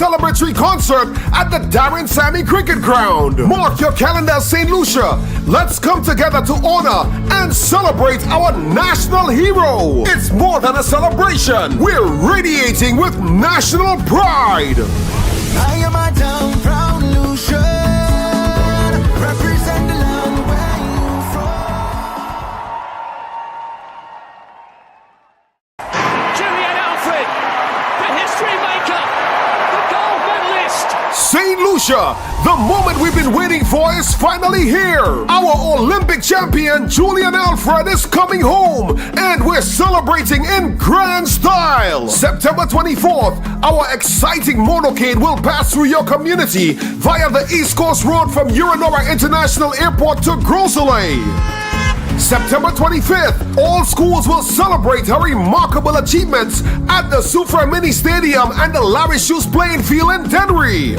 celebratory concert at the Darren Sammy Cricket Ground. Mark your calendar, St. Lucia. Let's come together to honor and celebrate our national hero. It's more than a celebration. We're radiating with national pride. I am a down proud Lucian. Represent the land where you from. Julien Alfred, the history maker, the gold medalist. St. Lucia, the moment we've been waiting for is finally here. Our Olympic champion Julien Alfred is coming home, and we're celebrating in grand style. September 24th, our exciting motorcade will pass through your community via the East Coast Road from Uranora International Airport to Gros Soleil. September 25th, all schools will celebrate her remarkable achievements at the Soufriere Mini Stadium and the Larry Shoes playing field in Dennery.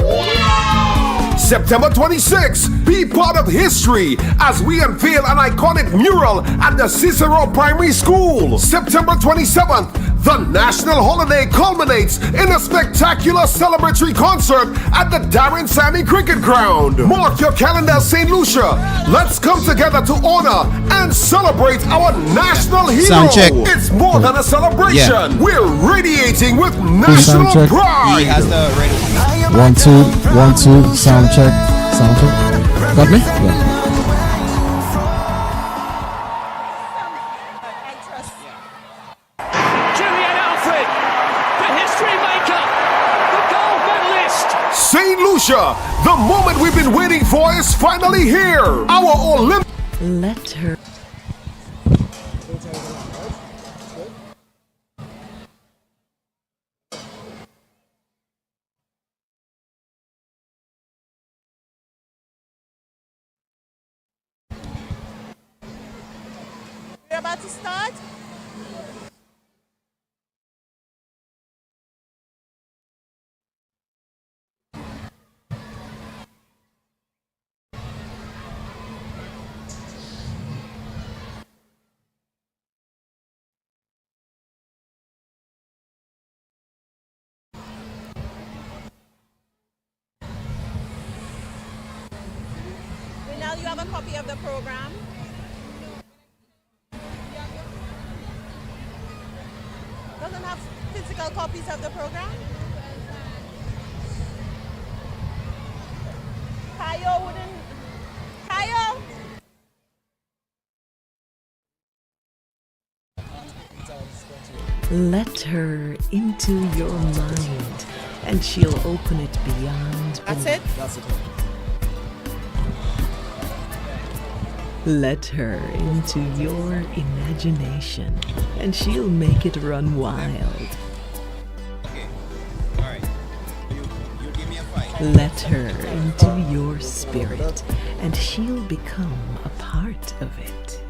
September 26th, be part of history as we unveil an iconic mural at the Cicero Primary School. September 27th, the national holiday culminates in a spectacular celebratory concert at the Darren Sammy Cricket Ground. Mark your calendar, St. Lucia. Let's come together to honor and celebrate our national hero. Sound check. It's more than a celebration. Yeah. We're radiating with national pride. He has the radio. 1 2 1 2 sound check. Sound check. Got me? Yeah. Julien Alfred, the history maker, the gold medalist. St. Lucia, the moment we've been waiting for is finally here. Our Olympic. Let her. We're about to start. Now you have a copy of the program. Doesn't have physical copies of the program. Kayo wouldn't. Kayo. Let her into your mind, and she'll open it beyond. That's it. Let her into your imagination, and she'll make it run wild. Okay. All right. You give me a fight. Let her into your spirit, and she'll become a part of it.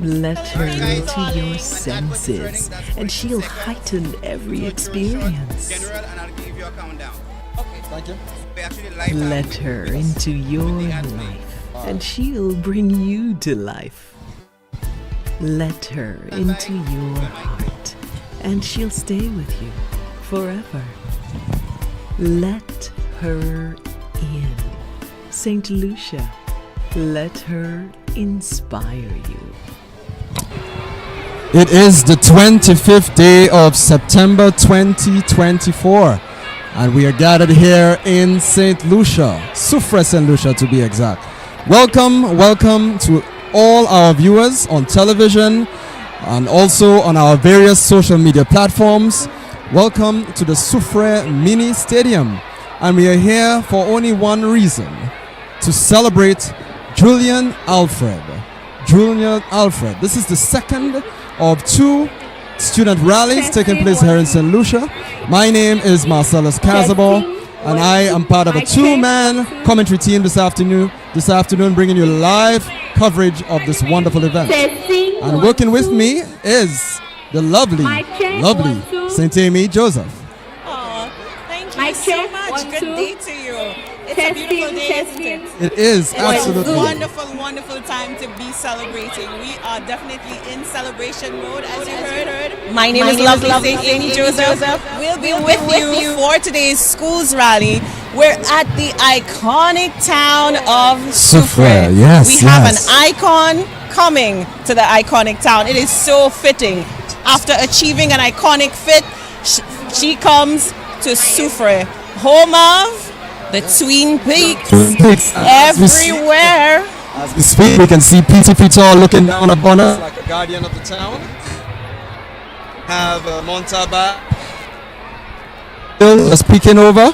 Let her into your senses, and she'll heighten every experience. General, and I'll give you a countdown. Okay. Thank you. Let her into your life, and she'll bring you to life. Let her into your heart, and she'll stay with you forever. Let her in. St. Lucia, let her inspire you. It is the 25th day of September 2024, and we are gathered here in St. Lucia, Soufriere St. Lucia to be exact. Welcome to all our viewers on television and also on our various social media platforms. Welcome to the Soufriere Mini Stadium, and we are here for only one reason: to celebrate Julien Alfred. Julien Alfred. This is the second of two student rallies taking place here in St. Lucia. My name is Marcellus Casabon, and I am part of a two-man commentary team this afternoon, bringing you live coverage of this wonderful event. And working with me is the lovely St. Amy Joseph. Oh, thank you so much. Good day to you. It's a beautiful day, isn't it? It is, It's absolutely. a wonderful, wonderful time to be celebrating. We are definitely in celebration mode, as you heard. My name is Lovely Amy Joseph. We'll be with you for today's schools rally. We're at the iconic town of Soufriere. Yes, we have yes. an icon coming to the iconic town. It is so fitting. After achieving an iconic fit, she comes to Soufriere, home of the Twin Peaks. Everywhere. As we speak, we can see Peter Peter looking down upon us like a guardian of the town. Have Montaba just peeking over.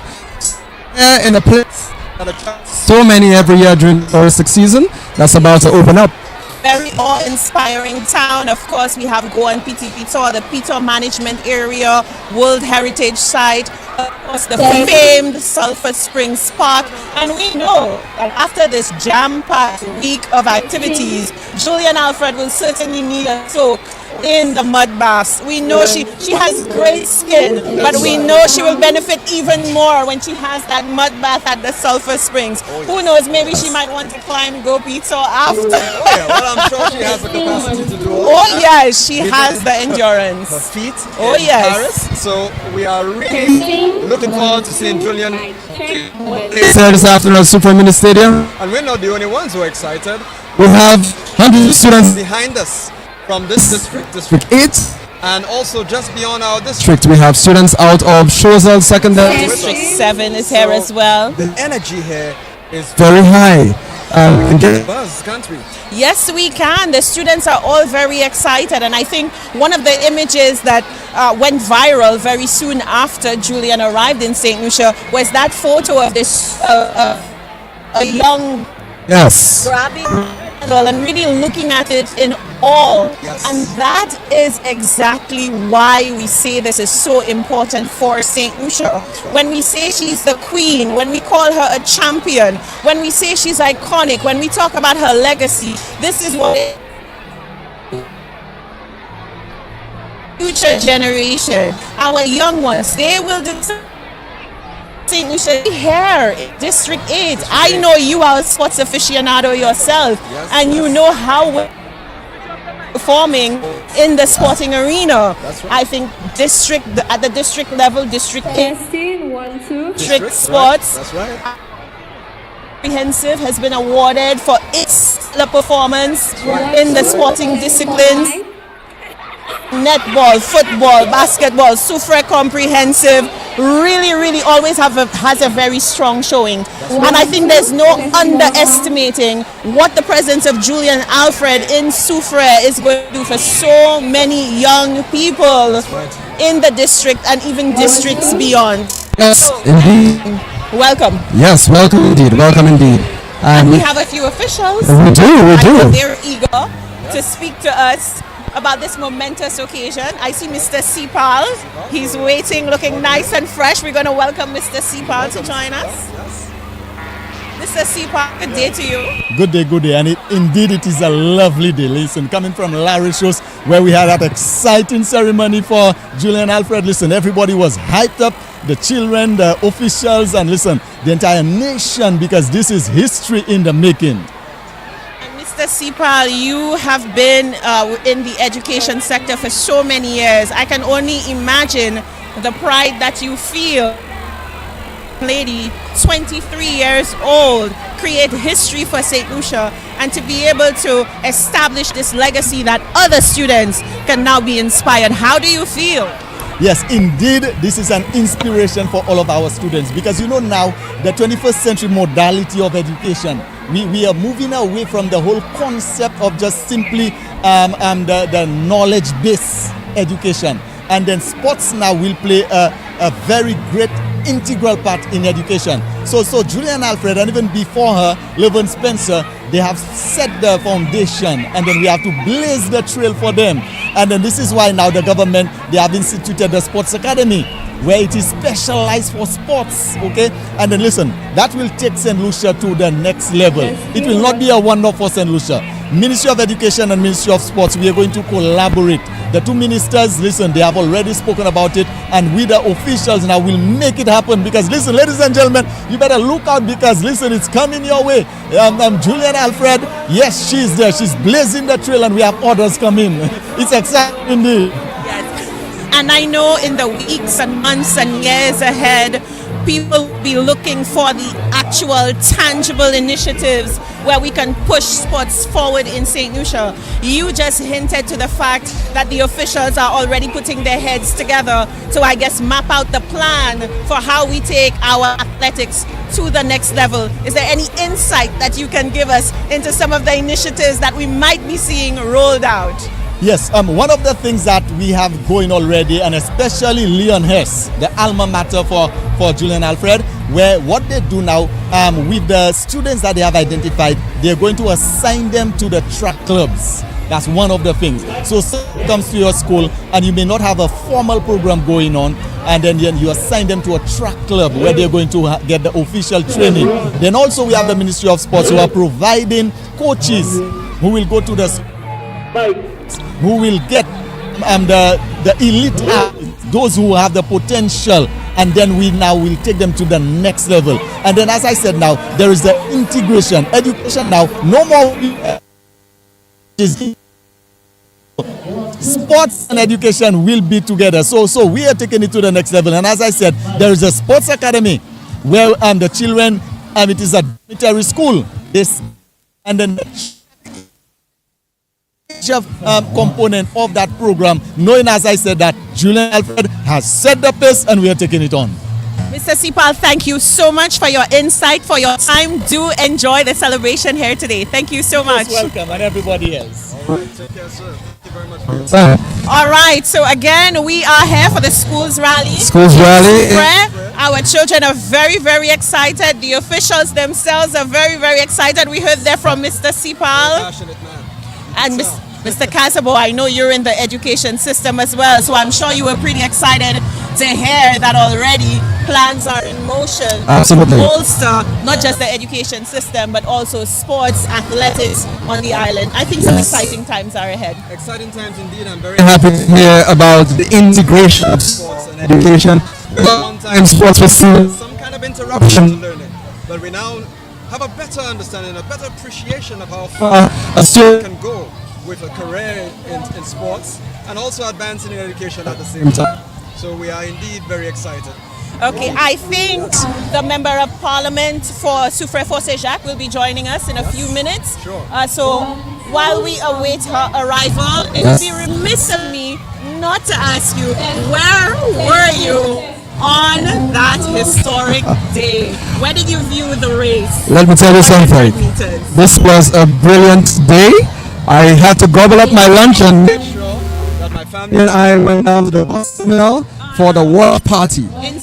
In a place that attracts so many every year during the touristic season that's about to open up. Very awe-inspiring town. Of course, we have Goan Piti Pito, the Pito Management Area, World Heritage Site, of course, the famed Sulphur Springs Park. And we know that after this jam-packed week of activities, Julien Alfred will certainly need a soak in the mud baths. We know she has great skin, but we know she will benefit even more when she has that mud bath at the Sulphur Springs. Who knows, maybe she might want to climb Go Pizza after. Well, I'm sure she has the capacity to do it. Oh yes, she has the endurance. Her feet Oh, in yes. Paris. So we are really looking forward to seeing Julien here this afternoon at Super Mini Stadium. And we're not the only ones who are excited. We have hundreds of students behind us from this district, District 8. And also just beyond our district, we have students out of Choiseul Secondary. District 7 is here as well. The energy here is very high. We can get buzz, can't we? Yes, we can. The students are all very excited, and I think one of the images that went viral very soon after Julien arrived in St. Lucia was that photo of this a young Yes. grabbing handle and really looking at it in awe. Yes. And that is exactly why we say this is so important for St. Lucia. When we say she's the queen, when we call her a champion, when we say she's iconic, when we talk about her legacy, this is what future generation, our young ones, they will decide. St. Lucia here, District 8. I know you are a sports aficionado yourself, and you know how we're performing in the sporting arena. I think at the district level, District 8, District Sports, That's right. Comprehensive has been awarded for its stellar performance in the sporting disciplines. Netball, football, basketball, Soufriere Comprehensive really always has a very strong showing. And I think there's no underestimating what the presence of Julien Alfred in Soufriere is going to do for so many young people in the district and even districts beyond. Yes, indeed. Welcome. Yes, welcome indeed. Welcome indeed. And We have a few officials. we do. And they're eager to speak to us about this momentous occasion. I see Mr. Sipal. He's waiting, looking nice and fresh. We're going to welcome Mr. Sipal to join us. Mr. Sipal, good day to you. Good day, and indeed it is a lovely day. Listen, coming from Larry Shows, where we had that exciting ceremony for Julien Alfred. Listen, everybody was hyped up, the children, the officials, and listen, the entire nation, because this is history in the making. Mr. Sipal, you have been in the education sector for so many years. I can only imagine the pride that you feel. Lady, 23 years old, create history for St. Lucia, and to be able to establish this legacy that other students can now be inspired. How do you feel? Yes, indeed, this is an inspiration for all of our students, because you know now the 21st century modality of education, we are moving away from the whole concept of just simply the knowledge-based education. And then sports now will play a very great integral part in education. So Julien Alfred, and even before her, Levin Spencer, they have set the foundation, and then we have to blaze the trail for them. And then this is why now the government, they have instituted the Sports Academy, where it is specialized for sports, okay? And then listen, that will take St. Lucia to the next level. It will not be a wonder for St. Lucia. Ministry of Education and Ministry of Sports, we are going to collaborate. The two ministers, listen, they have already spoken about it, and we the officials now will make it happen. Because listen, ladies and gentlemen, you better look out, because listen, it's coming your way. Julien Alfred, yes, she's there, she's blazing the trail, and we have orders coming. It's exciting indeed. Yes. And I know in the weeks and months and years ahead, people will be looking for the actual tangible initiatives where we can push sports forward in St. Lucia. You just hinted to the fact that the officials are already putting their heads together to, I guess, map out the plan for how we take our athletics to the next level. Is there any insight that you can give us into some of the initiatives that we might be seeing rolled out? Yes, one of the things that we have going already, and especially Leon Hess, the alma mater for Julien Alfred, where what they do now with the students that they have identified, they're going to assign them to the track clubs. That's one of the things. So someone comes to your school and you may not have a formal program going on, and then you assign them to a track club where they're going to get the official training. Then also we have the Ministry of Sports, who are providing coaches who will go to who will get the elite athletes, those who have the potential, and then we now will take them to the next level. And then, as I said, now there is the integration, education. Now, no more sports and education will be together. So we are taking it to the next level. And as I said, there is a sports academy where the children, it is a dormitory school. And then component of that program, knowing, as I said, that Julien Alfred has set the pace and we are taking it on. Mr. Sipal, thank you so much for your insight, for your time. Do enjoy the celebration here today. Thank you so much. You're welcome, and everybody else. All right, take care, sir. Thank you very much for your time. All right, so again, we are here for the schools rally. Schools rally. Our children are very, very excited. The officials themselves are very, very excited. We heard that from Mr. Sipal. Passionate man. And Mr. Casabo, I know you're in the education system as well, so I'm sure you were pretty excited to hear that already plans are in motion. Absolutely. To bolster not just the education system, but also sports, athletics on the island. I think some exciting times are ahead. Exciting times indeed. I'm very Happy to hear about the integration of sports and education. One time sports was seen some kind of interruption to learning, but we now have a better understanding, a better appreciation of how far a student can go with a career in sports and also advancing in education at the same time. So we are indeed very excited. Okay, I think the Member of Parliament for Soufriere Jacques will be joining us in a few minutes. Sure. So while we await her arrival, it would be remiss of me not to ask you, where were you on that historic day? Where did you view the race? Let me tell you something. This was a brilliant day. I had to gobble up my lunch, and Family. I went down to the bus terminal for the watch party In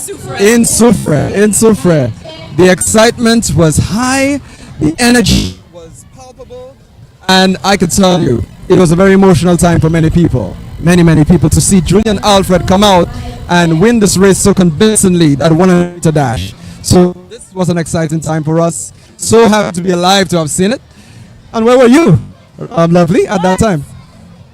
Soufriere. in Soufriere. The excitement was high, the energy Was palpable. and I could tell you, it was a very emotional time for many people. Many people to see Julien Alfred come out and win this race so convincingly that 100 meter dash. So this was an exciting time for us. So happy to be alive to have seen it. And where were you, lovely, at that time?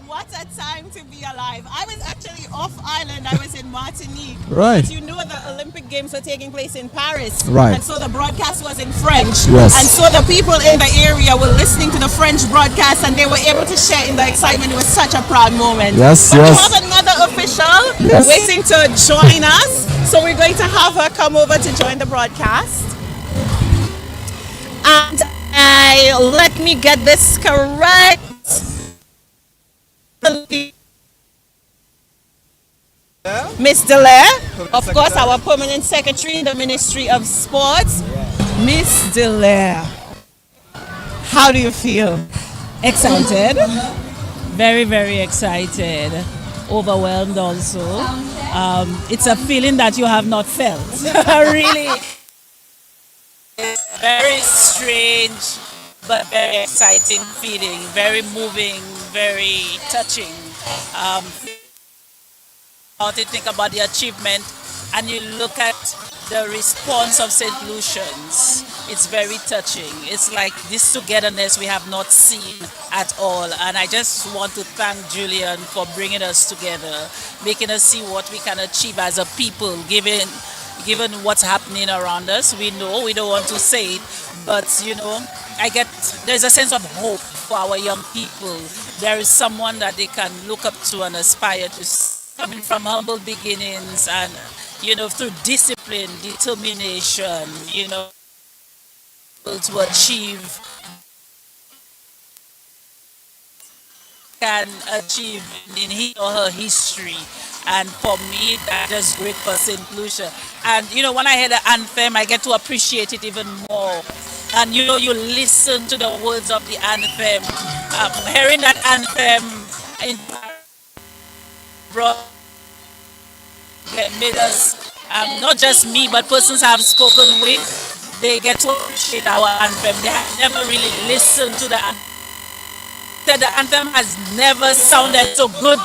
What a time to be alive. I was actually off island. I was in Martinique. Right. But you know the Olympic Games were taking place in Paris. Right. And so the broadcast was in French. Yes. And so the people in the area were listening to the French broadcast and they were able to share in the excitement. It was such a proud moment. Yes, but yes. we have another official waiting to join us. So we're going to have her come over to join the broadcast. And let me get this correct. Miss Delaire, of course, our permanent secretary in the Ministry of Sports. Miss Delaire, how do you feel? Excited? Very, very excited. Overwhelmed also. It's a feeling that you have not felt. Really. Very strange, but very exciting feeling. Very moving, very touching. How to think about the achievement, and you look at the response of St. Lucians, it's very touching. It's like this togetherness we have not seen at all. And I just want to thank Julian for bringing us together, making us see what we can achieve as a people, given what's happening around us. We know we don't want to say it, but there's a sense of hope for our young people. There is someone that they can look up to and aspire to, coming from humble beginnings and through discipline, determination, to achieve, can achieve in his or her history. And for me, that's just great for St. Lucia. And when I hear the anthem, I get to appreciate it even more. And you listen to the words of the anthem. Hearing that anthem in brought made us, not just me, but persons I've spoken with, they get to appreciate our anthem. They have never really listened to the anthem. The anthem has never sounded so good.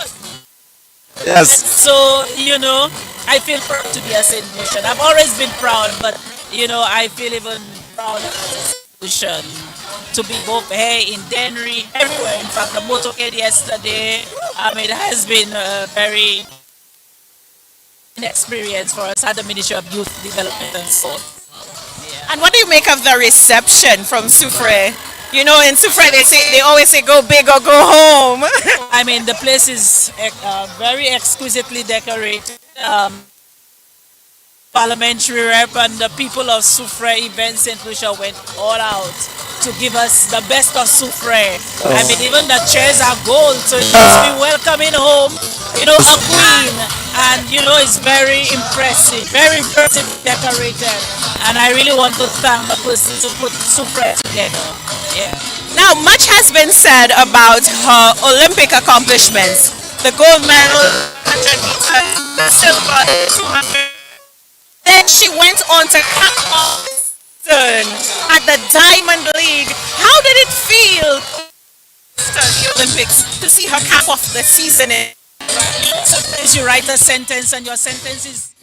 Yes. So, I feel proud to be a St. Lucian. I've always been proud, but, I feel even proud as a St. Lucian to be both here in Dennery, everywhere. In fact, the motorcade yesterday, it has been a very experience for us at the Ministry of Youth Development and Sport. And what do you make of the reception from Soufriere? In Soufriere they always say go big or go home. The place is very exquisitely decorated. Parliamentary rep and the people of Soufriere Event St. Lucia went all out to give us the best of Soufriere. Even the chairs are gold, so it must be welcoming home, a queen. And it's very impressive decorated. And I really want to thank the person to put Soufriere together. Yeah. Now, much has been said about her Olympic accomplishments. The gold medal, 100 meters, the silver, 200. Then she went on to cap off at the Diamond League. How did it feel after the Olympics to see her cap off the season? Sometimes you write a sentence and your sentence is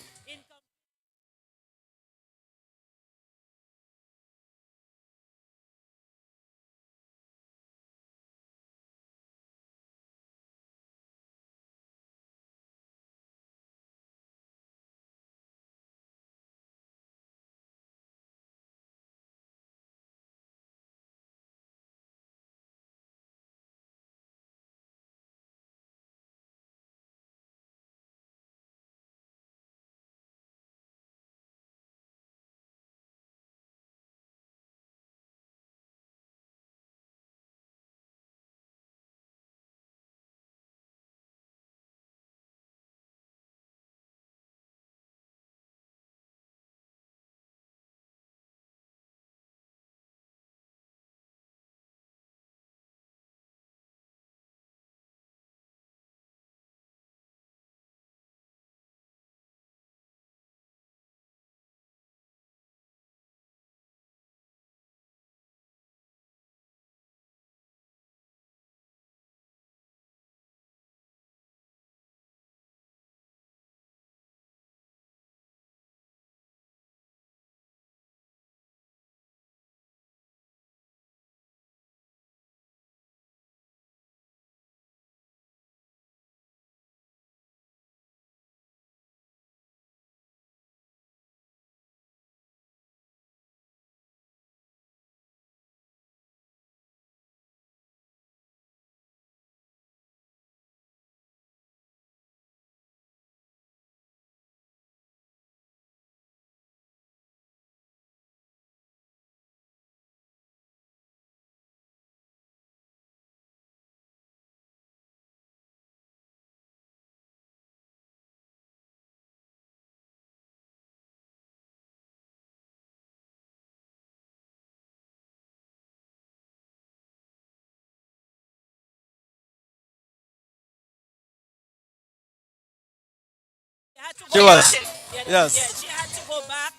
She was. Yeah, Yes. she had to go back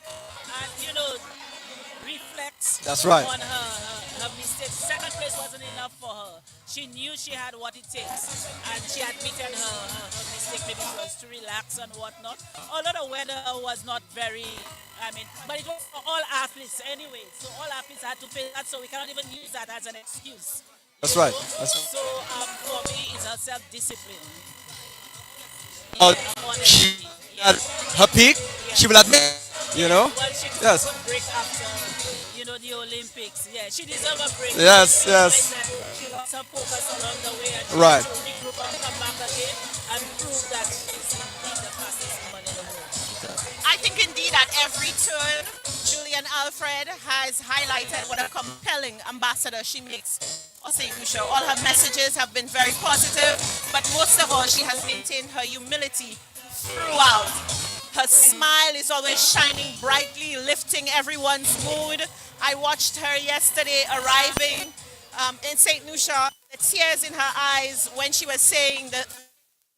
and reflect That's right. on her mistakes. Second place wasn't enough for her. She knew she had what it takes, and she admitted her mistake. Maybe she was too relaxed and whatnot. Although the weather was not very I mean, but it was for all athletes anyway. So all athletes had to pay that, so we cannot even use that as an excuse. That's You right. know? That's So for me, it's a self-discipline. Uh, Honestly, at her peak, she will admit, you know. well, she took Yes. a good break after, the Olympics. Yeah, she deserves a break. Yes, She yes. realized that she lost her focus along the way and she Right. had to regroup and come back again and prove that she's indeed the fastest woman in the world. I think indeed at every turn, Julien Alfred has highlighted what a compelling ambassador she makes for St. Lucia. All her messages have been very positive, but most of all, she has maintained her humility throughout. Her smile is always shining brightly, lifting everyone's mood. I watched her yesterday arriving in St. Lucia, the tears in her eyes when she was saying that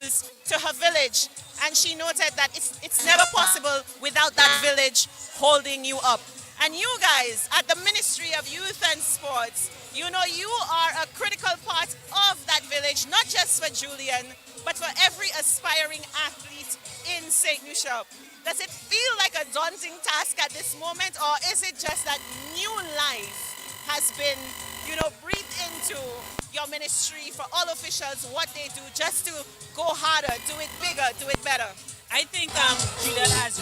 to her village, and she noted that it's never possible without that village holding you up. And you guys at the Ministry of Youth and Sports, you are a critical part of that village, not just for Julien, but for every aspiring athlete in St. Lucia. Does it feel like a daunting task at this moment, or is it just that new life has been, breathed into your ministry for all officials, what they do, just to go harder, do it bigger, do it better? I think Julien has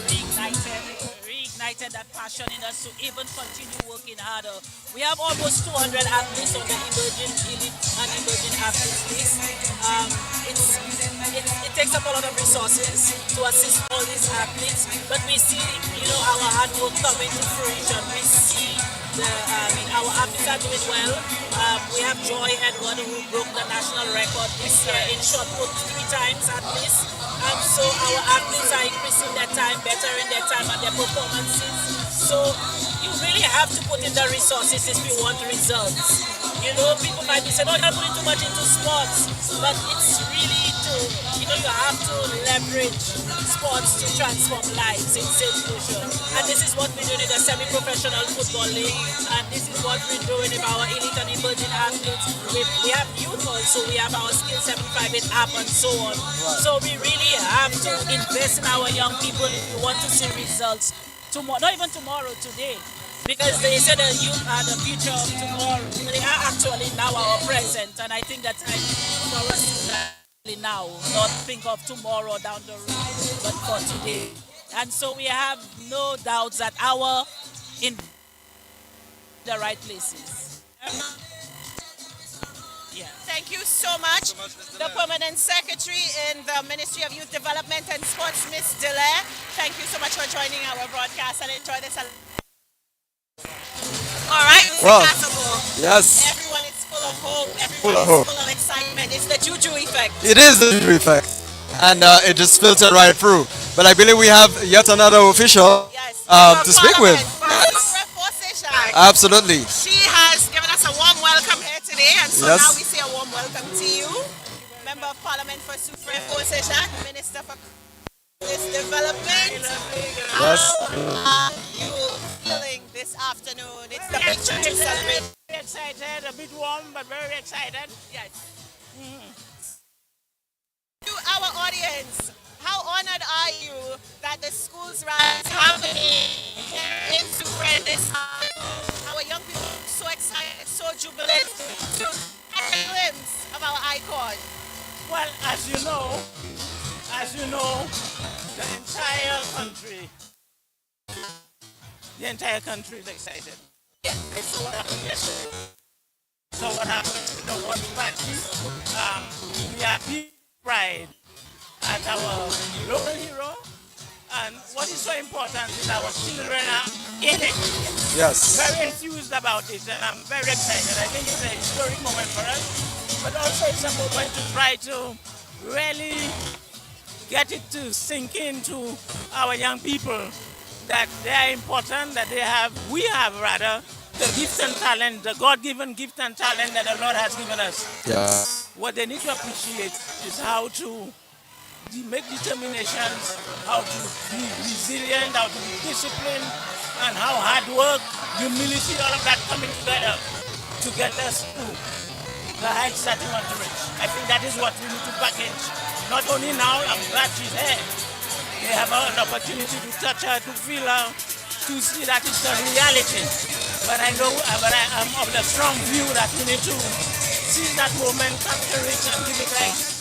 reignited that passion in us to even continue working harder. We have almost 200 athletes on the emerging elite and emerging athletes list. It takes up a lot of resources to assist all these athletes, but we see, our hard work coming to fruition. We see our athletes are doing well. We have Joy Edward who broke the national record this year in shot put 3 times at least. So our athletes are increasing their time, bettering their time and their performances. So you really have to put in the resources if you want results. People might be saying, oh, you're putting too much into sports, but it's really you have to leverage sports to transform lives in St. Lucia. And this is what we're doing in the semi-professional football league, and this is what we're doing with our elite and emerging athletes. We have youth also, we have our Skill 75 app and so on. So we really have to invest in our young people if we want to see results tomorrow, not even tomorrow, today. Because they say the youth are the future of tomorrow. They are actually now our present, and I think that's time for us to now, not think of tomorrow down the road, but for today. And so we have no doubts that our in the right places. Yeah. Thank you so much. The Permanent Secretary in the Ministry of Youth Development and Sports, Miss Delaire. Thank you so much for joining our broadcast, and enjoy this. All right, Mr. Well, Cassable. yes. Everyone is full of hope. Everyone is full of excitement. It's the juju effect. It is the juju effect, and it just filtered right through. But I believe we have yet another official to speak with. Yes. Absolutely. She has given us a warm welcome here today, and so Yes. now we say a warm welcome to you. Member of Parliament for Soufriere, Minister for Development. Yes. How are you feeling this afternoon? It's the big juju celebration. Very excited, a bit warm, but very excited. Yes. To our audience, how honored are you that the schools rise happening in Soufriere this time? Our young people are so excited, so jubilant to get a glimpse of our icon. Well, as you know, the entire country is excited. So what happened yesterday? So what happened? What party? We have pride at our local hero, and what is so important is our children are in it. Yes. Very enthused about it, and I'm very excited. I think it's a historic moment for us, but also it's a moment to try to really get it to sink into our young people that they are important, that we have the gift and talent, the God-given gift and talent that the Lord has given us. Yeah. What they need to appreciate is how to make determinations, how to be resilient, how to be disciplined, and how hard work, humility, all of that coming together to get us to the heights that we want to reach. I think that is what we need to package. Not only now, I'm glad she's here. They have an opportunity to touch her, to feel her, to see that it's a reality. But I know, but I am of the strong view that we need to seize that moment, capture it, and give it life.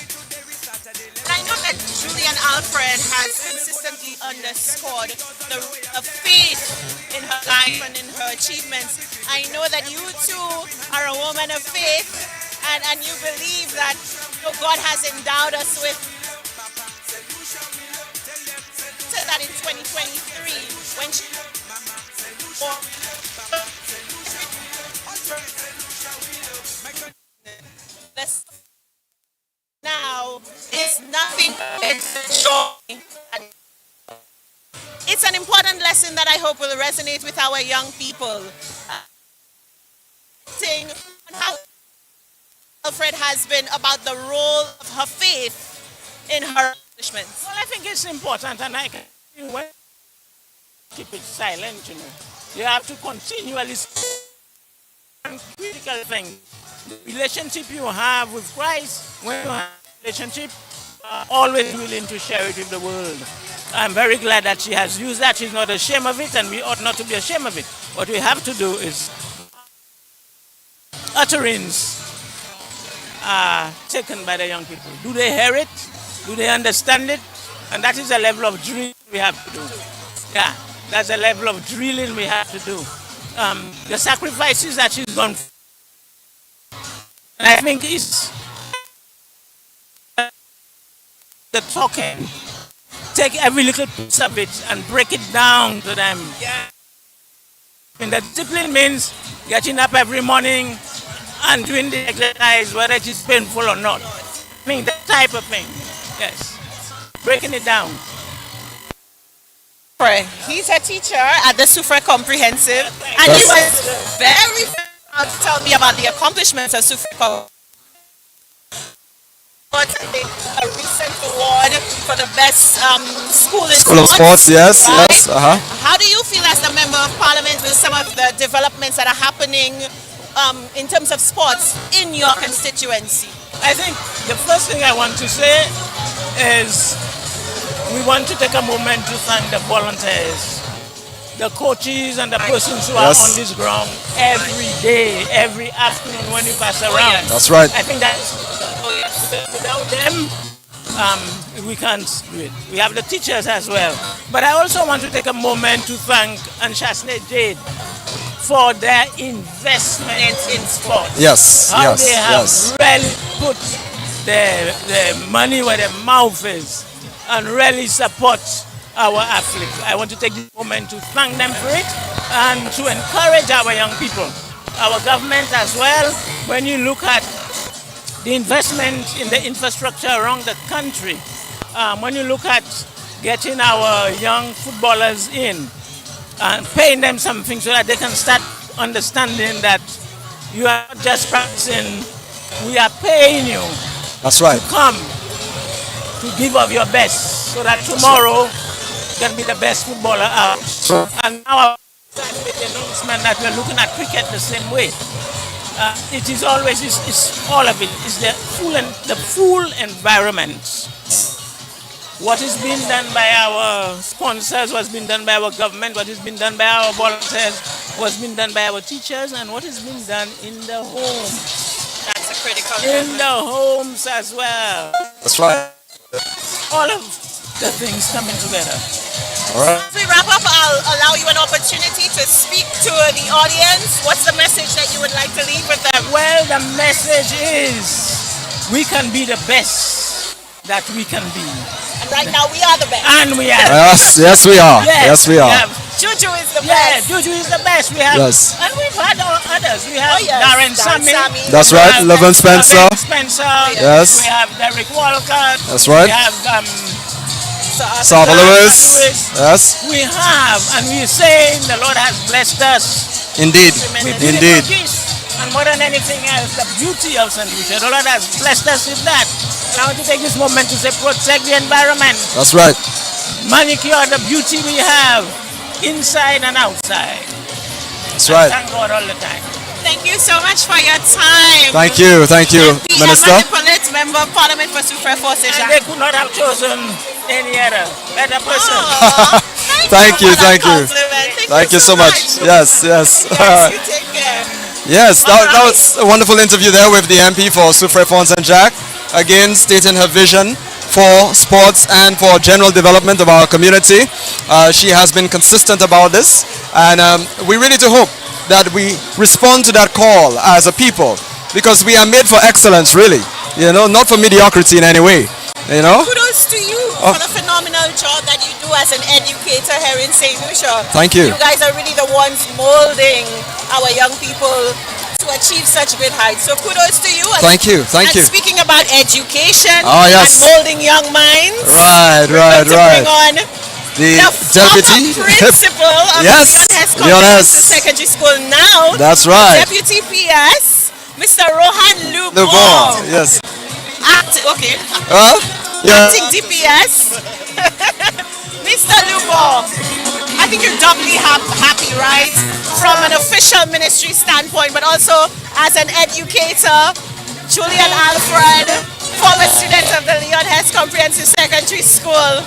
I know that Julien Alfred has consistently underscored the faith in her life and in her achievements. I know that you too are a woman of faith, and you believe that God has endowed us with so that in 2023 when she now is nothing but joy. It's an important lesson that I hope will resonate with our young people. Seeing how Alfred has been about the role of her faith in her accomplishments. Well, I think it's important, and I can keep it silent, you know. You have to continually critical thing. The relationship you have with Christ, when you have a relationship, always willing to share it with the world. I'm very glad that she has used that. She's not ashamed of it, and we ought not to be ashamed of it. What we have to do is utterings are taken by the young people. Do they hear it? Do they understand it? And that is a level of drilling we have to do. Yeah, that's a level of drilling we have to do. The sacrifices that she's gone through, and I think it's the talking. Take every little piece of it and break it down to them. Yeah. And the discipline means getting up every morning and doing the exercise, whether it is painful or not. I mean, that type of thing. Yes. Breaking it down. He's a teacher at the Soufriere Comprehensive, and he was very proud to tell me about the accomplishments of Soufriere. A recent award for the best school in School of Sports, yes, right? yes. How do you feel as the Member of Parliament with some of the developments that are happening in terms of sports in your constituency? I think the first thing I want to say is we want to take a moment to thank the volunteers, the coaches and the persons who are on this ground every day, every afternoon when you pass around. That's right. I think that without them, we can't do it. We have the teachers as well. But I also want to take a moment to thank Anshasne Jade for their investment in sports. Yes, How yes, they have yes. really put their money where their mouth is and really support our athletes. I want to take this moment to thank them for it and to encourage our young people, our government as well. When you look at the investment in the infrastructure around the country, when you look at getting our young footballers in and paying them something so that they can start understanding that you are not just practicing, we are paying you. That's right. To come, to give of your best so that tomorrow you can be the best footballer out. And now with the announcement that we're looking at cricket the same way. It is always, it's all of it. It's the full environment. What is being done by our sponsors, what's been done by our government, what has been done by our volunteers, what's been done by our teachers, and what has been done in the homes. That's a critical in the homes as well. That's right. All of the things coming together. All right. As we wrap up, I'll allow you an opportunity to speak to the audience. What's the message that you would like to leave with them? Well, the message is we can be the best that we can be. And right now we are the best. And we are. Yes, yes we are. Yes, we are. Juju is the Yeah, best. Juju is the best. We have, Yes. and we've had others. We have yes, Darren Darren Sammy. Sammy. That's right. Levin Spencer. Levin Spencer. Yes. We have Derek Walcott. That's right. We have Sava Lewis. Yes. We have, and we're saying the Lord has blessed us. Indeed. With Indeed. beautiful gifts. And more than anything else, the beauty of St. Lucia. The Lord has blessed us with that. And I want to take this moment to say, protect the environment. That's right. Manicure the beauty we have inside and outside. That's right. Thank God all the time. Thank you so much for your time. Thank you, Minister. Police Member of Parliament for Soufriere Forces. And they could not have chosen any other better person. Thank you, thank you. Compliment. Thank you so much. Yes, yes. Yes, you take care. Yes, All that right. was a wonderful interview there with the MP for Soufriere Fons and Jack. Again, stating her vision for sports and for general development of our community. She has been consistent about this, and we really do hope that we respond to that call as a people, because we are made for excellence, really. You know, not for mediocrity in any way. You know. Kudos to you for the phenomenal job that you do as an educator here in St. Lucia. Thank you. You guys are really the ones molding our young people to achieve such great heights. So kudos to you. Thank you. Thank and you. Speaking about education yes. and molding young minds, Right, we're going to bring on the deputy principal of yes, the Leoness Secondary School now. That's right. Deputy PS, Mr. Rohan The Lubor. board, yes. Okay. Yeah. Acting DPS. Mr. Lubor, I think you're doubly happy, right? From an official ministry standpoint, but also as an educator. Julien Alfred, former student of the Leon Hess Comprehensive Secondary School.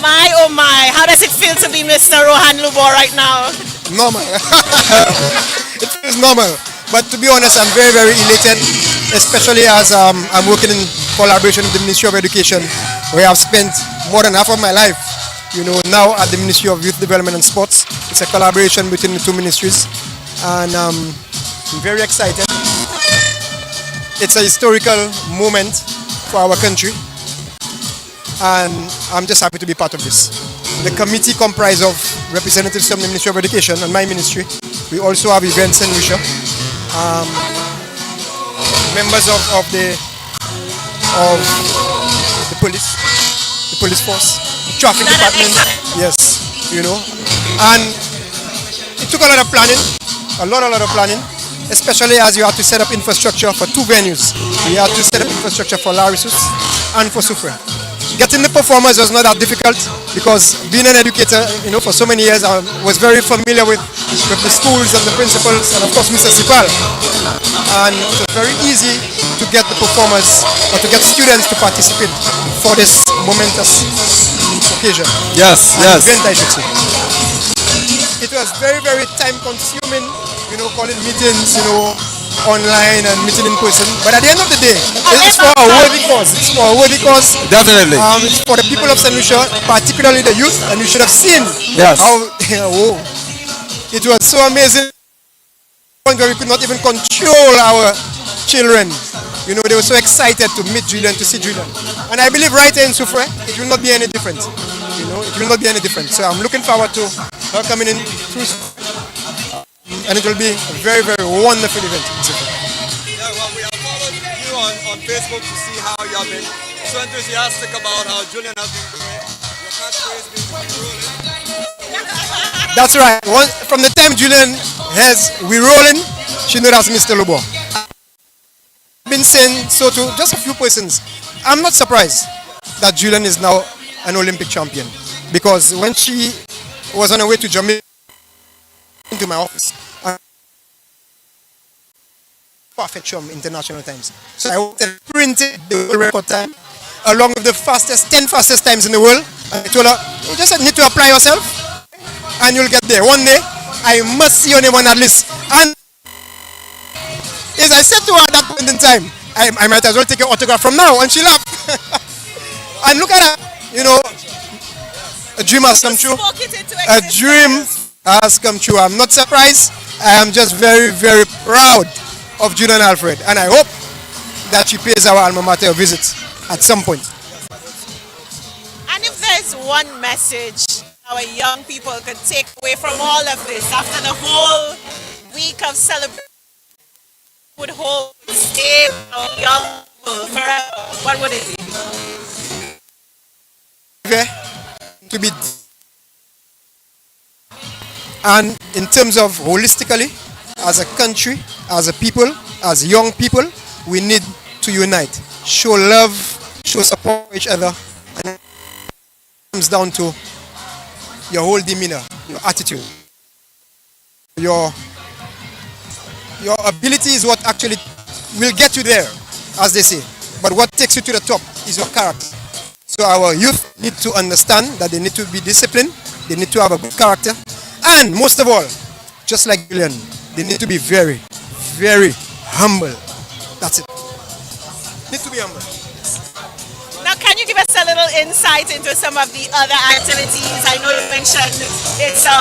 My oh my, how does it feel to be Mr. Rohan Lubor right now? Normal. It feels normal. But to be honest, I'm very, very elated, especially as I'm working in collaboration with the Ministry of Education, where I've spent more than half of my life, you know, now at the Ministry of Youth Development and Sports. It's a collaboration between the two ministries, and I'm very excited. It's a historical moment for our country, and I'm just happy to be part of this. The committee comprised of representatives from the Ministry of Education and my ministry. We also have events in Lucia. Members of the police force, the traffic department, yes, you know, and it took a lot of planning, a lot of planning, especially as you have to set up infrastructure for two venues. We had to set up infrastructure for Larissus and for Soufriere. Getting the performers was not that difficult, because being an educator, you know, for so many years, I was very familiar with the schools and the principals, and of course Mr. Sipal. And it was very easy to get the performers, or to get students to participate for this momentous occasion. Yes, yes. Event, I should say. It was very, very time consuming, you know, calling meetings, you know, online and meeting in person. But at the end of the day, it's for a worthy cause. It's for a worthy cause. Definitely. It's for the people of St. Lucia, particularly the youth, and you should have seen how it was so amazing. Where we could not even control our children. You know, they were so excited to meet Julien, to see Julien. And I believe right here in Soufriere, it will not be any different. You know, it will not be any different. So I'm looking forward to her coming in through, and it will be a very, very wonderful event. Yeah, well, we have followed you on Facebook to see how you have been so enthusiastic about how Julien has been doing. Your catchphrase being rolling. That's right. From the time Julien has we rolling, she knows that's Mr. Lubor. I've been saying so to just a few persons. I'm not surprised that Julien is now an Olympic champion, because when she was on her way to Jamaica, into my office, perfect from international times. So I went and printed the world record time along with the 10 fastest times in the world. And I told her, you just need to apply yourself and you'll get there. One day, I must see your name on that list. And as I said to her at that point in time, I might as well take your autograph from now. And she laughed. And look at her, you know, a dream has come true. A dream has come true. I'm not surprised. I am just very, very proud of Julien Alfred, and I hope that she pays our alma mater a visit at some point. And if there's one message our young people could take away from all of this after the whole week of celebration, would hold stay our young people forever, what would it be? To be, and in terms of holistically, as a country, as a people, as young people, we need to unite, show love, show support for each other, and it comes down to your whole demeanor, your attitude, your ability is what actually will get you there, as they say. But what takes you to the top is your character. So our youth need to understand that they need to be disciplined, they need to have a good character, And most of all, just like Julian, they need to be very, very humble. That's it. Need to be humble. Now, can you give us a little insight into some of the other activities? I know you mentioned it's a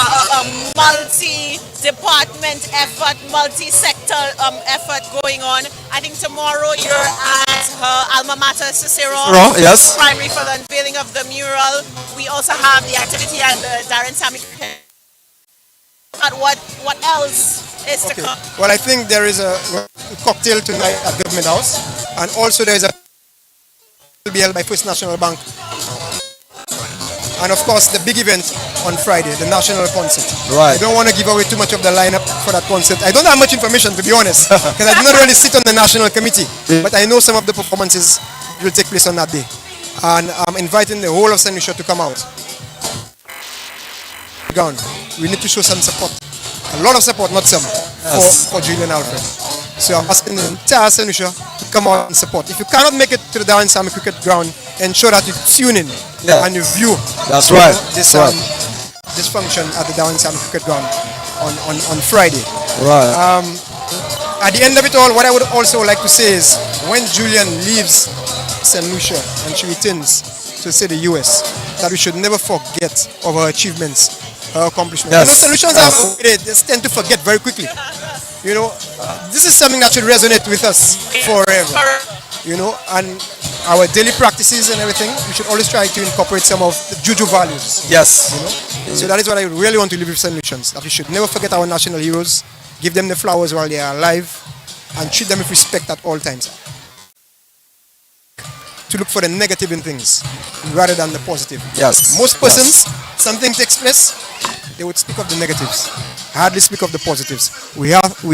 multi-department effort, multi-sector effort going on. I think tomorrow you're at her alma mater, Soufriere, yes. primary, for the unveiling of the mural. We also have the activity at the Darren Sammy. What else is to come? Well, I think there is a cocktail tonight at Government House, and also there is a will be held by First National Bank, and of course the big event on Friday, the national concert. Right. I don't want to give away too much of the lineup for that concert. I don't have much information, to be honest, because I do not really sit on the national committee, but I know some of the performances will take place on that day, and I'm inviting the whole of St. Lucia to come out. We need to show some support, a lot of support, not some, for Julien Alfred. So I'm asking the entire St. Lucia to come out and support. If you cannot make it to the Darren Sammy Cricket Ground, ensure that you tune in and you view That's right. This function at the Darren Sammy Cricket Ground on Friday. Right. At the end of it all, what I would also like to say is when Julien leaves St. Lucia and she returns to, say, the US, that we should never forget of her achievements, her accomplishments. Yes. You know, solutions they tend to forget very quickly. You know, this is something that should resonate with us forever. You know, and our daily practices and everything, we should always try to incorporate some of the Juju values. Yes. You know? So that is what I really want to leave with St. Lucians, that we should never forget our national heroes, give them the flowers while they are alive, and treat them with respect at all times. To look for the negative in things rather than the positive. Yes. Most persons, something takes place, they would speak of the negatives, hardly speak of the positives. We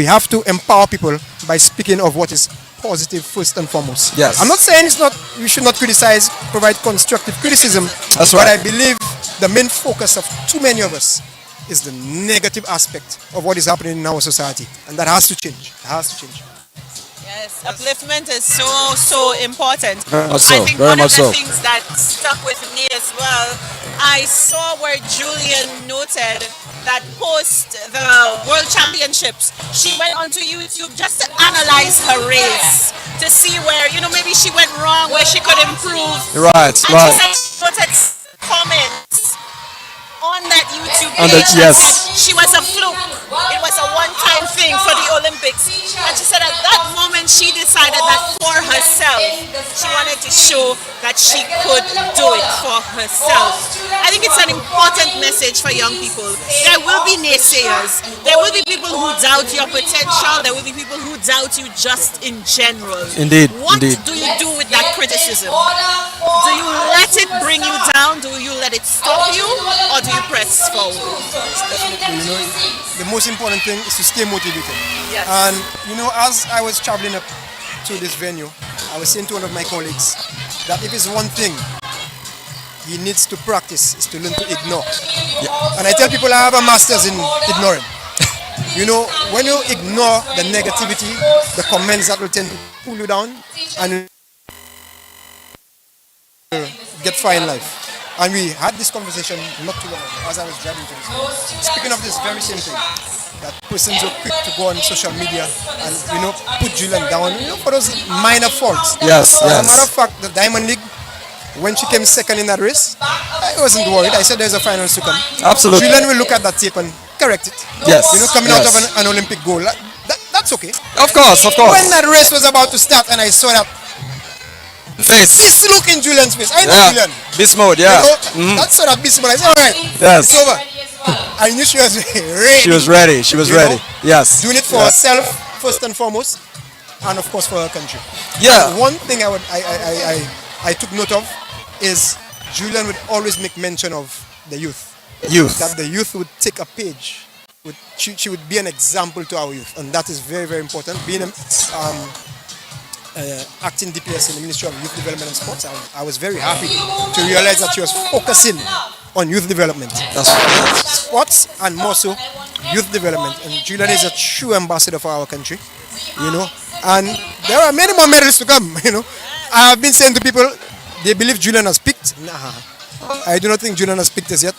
have to empower people by speaking of what is positive first and foremost. Yes. I'm not saying we should not criticize, provide constructive criticism. That's but right. I believe the main focus of too many of us is the negative aspect of what is happening in our society, and that has to change. It has to change. Yes, upliftment is so important. Very much so. I think Very one of much the so. things that stuck with me as well, I saw where Julien noted that post the World Championships, she went onto YouTube just to analyze her race, to see where, maybe she went wrong, where she could improve. Right, and right. she said she noted comments on that YouTube On page the- that yes. said she was a fluke. It was a one-time thing for the Olympics. And she said at that moment she decided that for herself, she wanted to show that she could do it for herself. I think it's an important message for young people. There will be naysayers. There will be people who doubt your potential. There will be people who doubt you just in general. Indeed, What indeed. do you do with that criticism? Do you let it bring you down? Do you let it stop you? Or do you press forward? The most important thing is to stay motivated. Yes. And as I was traveling up to this venue, I was saying to one of my colleagues that if it's one thing he needs to practice is to learn to ignore. And I tell people I have a master's in ignoring. When you ignore the negativity, the comments that will tend to pull you down, and get far in life. And we had this conversation not too long ago as I was driving to this. Speaking of this very same thing, that persons are quick to go on social media and put Julien down for those minor faults. Yes, As a yes. matter of fact, the Diamond League, when she came second in that race, I wasn't worried. I said there's a finals to come. Absolutely. Julien will look at that tape and correct it. Yes, Coming out yes. of an Olympic goal. That's okay. Of course, of course. When that race was about to start and I saw that Face. this look in Julien's face, I know Yeah. Julien. Beast mode, yeah. That's sort of beast mode. I said, all right, Yes. it's over. I knew she was ready. She was ready. She was You ready. know, Yes. Doing it for Yes. herself first and foremost, and of course for her country. Yeah. And one thing I took note of is Julien would always make mention of the youth. Youth. That the youth would take a page. She would be an example to our youth, and that is very, very important. Being acting DPS in the Ministry of Youth Development and Sports, I was very happy to realize that she was focusing on youth development. That's right. Sports and more so youth development. And Julien is a true ambassador for our country, and there are many more medals to come. I have been saying to people, they believe Julien has picked. Nah, I do not think Julien has picked us yet.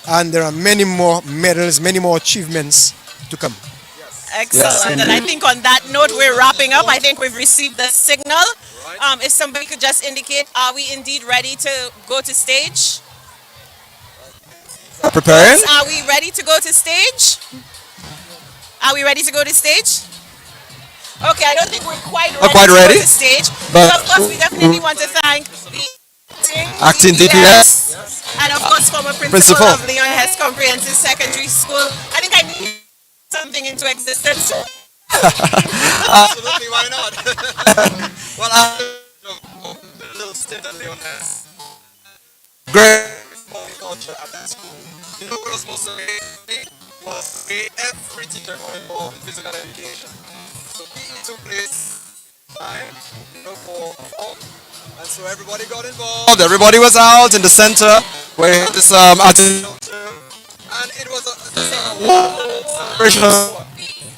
and there are many more medals, many more achievements to come. Excellent. And I think on that note, we're wrapping up. I think we've received the signal. If somebody could just indicate, are we indeed ready to go to stage? Preparing? Are we ready to go to stage? Are we ready to go to stage? Okay, I don't think we're quite ready to go to stage. But of course, we definitely want to thank the acting DPS and of course former principal of Leon Hess Comprehensive Secondary School. I think I need something into existence. Absolutely, why not? Well, a little stint at Leon Hess. Great culture at that school. You know what was most amazing was the way every teacher got involved in physical education. So PE took place time, for and so everybody got involved. Everybody was out in the center where this and it was a celebration.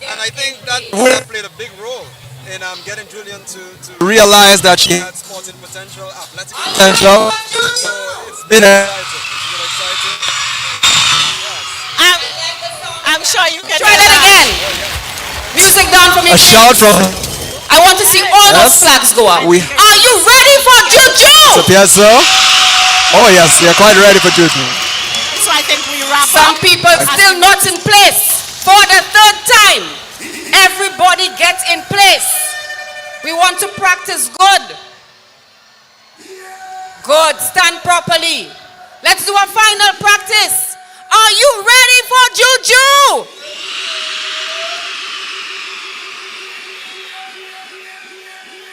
And I think that played a big role in getting Julien to realize that she had sporting potential, athletic potential. So it's been exciting. I'm sure you can try that again. Music down for me. A shout from. I want to see all those flags go up. Are you ready for Juju? So Piazza. Oh yes, we are quite ready for Juju. So I think we wrap Some people still not in place. For the third time, everybody get in place. We want to practice good. Good, stand properly. Let's do a final practice. Are you ready for Juju?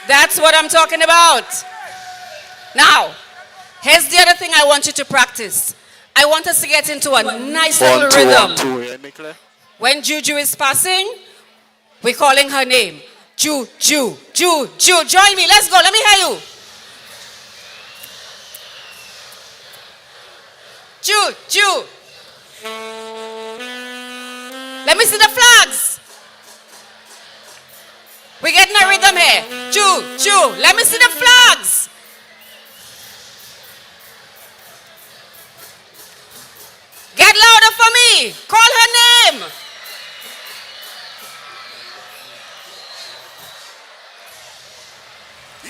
That's what I'm talking about. Now, here's the other thing I want you to practice. I want us to get into a nice little rhythm. When Juju is passing, we're calling her name. Juju, Juju. Join me. Let's go. Let me hear you. Juju. Let me see the flags. We're getting a rhythm here. Juju. Let me see the flags. Get louder for me. Call her name.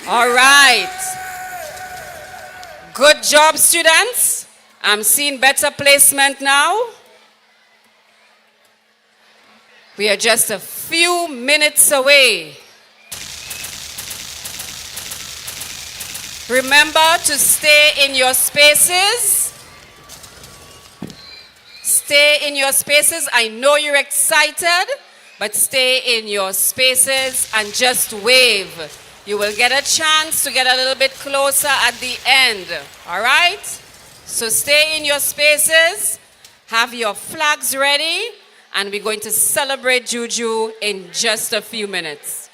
All right. Good job, students. I'm seeing better placement now. We are just a few minutes away. Remember to stay in your spaces. Stay in your spaces. I know you're excited, but stay in your spaces and just wave. You will get a chance to get a little bit closer at the end. All right? So stay in your spaces. Have your flags ready. And we're going to celebrate Juju in just a few minutes.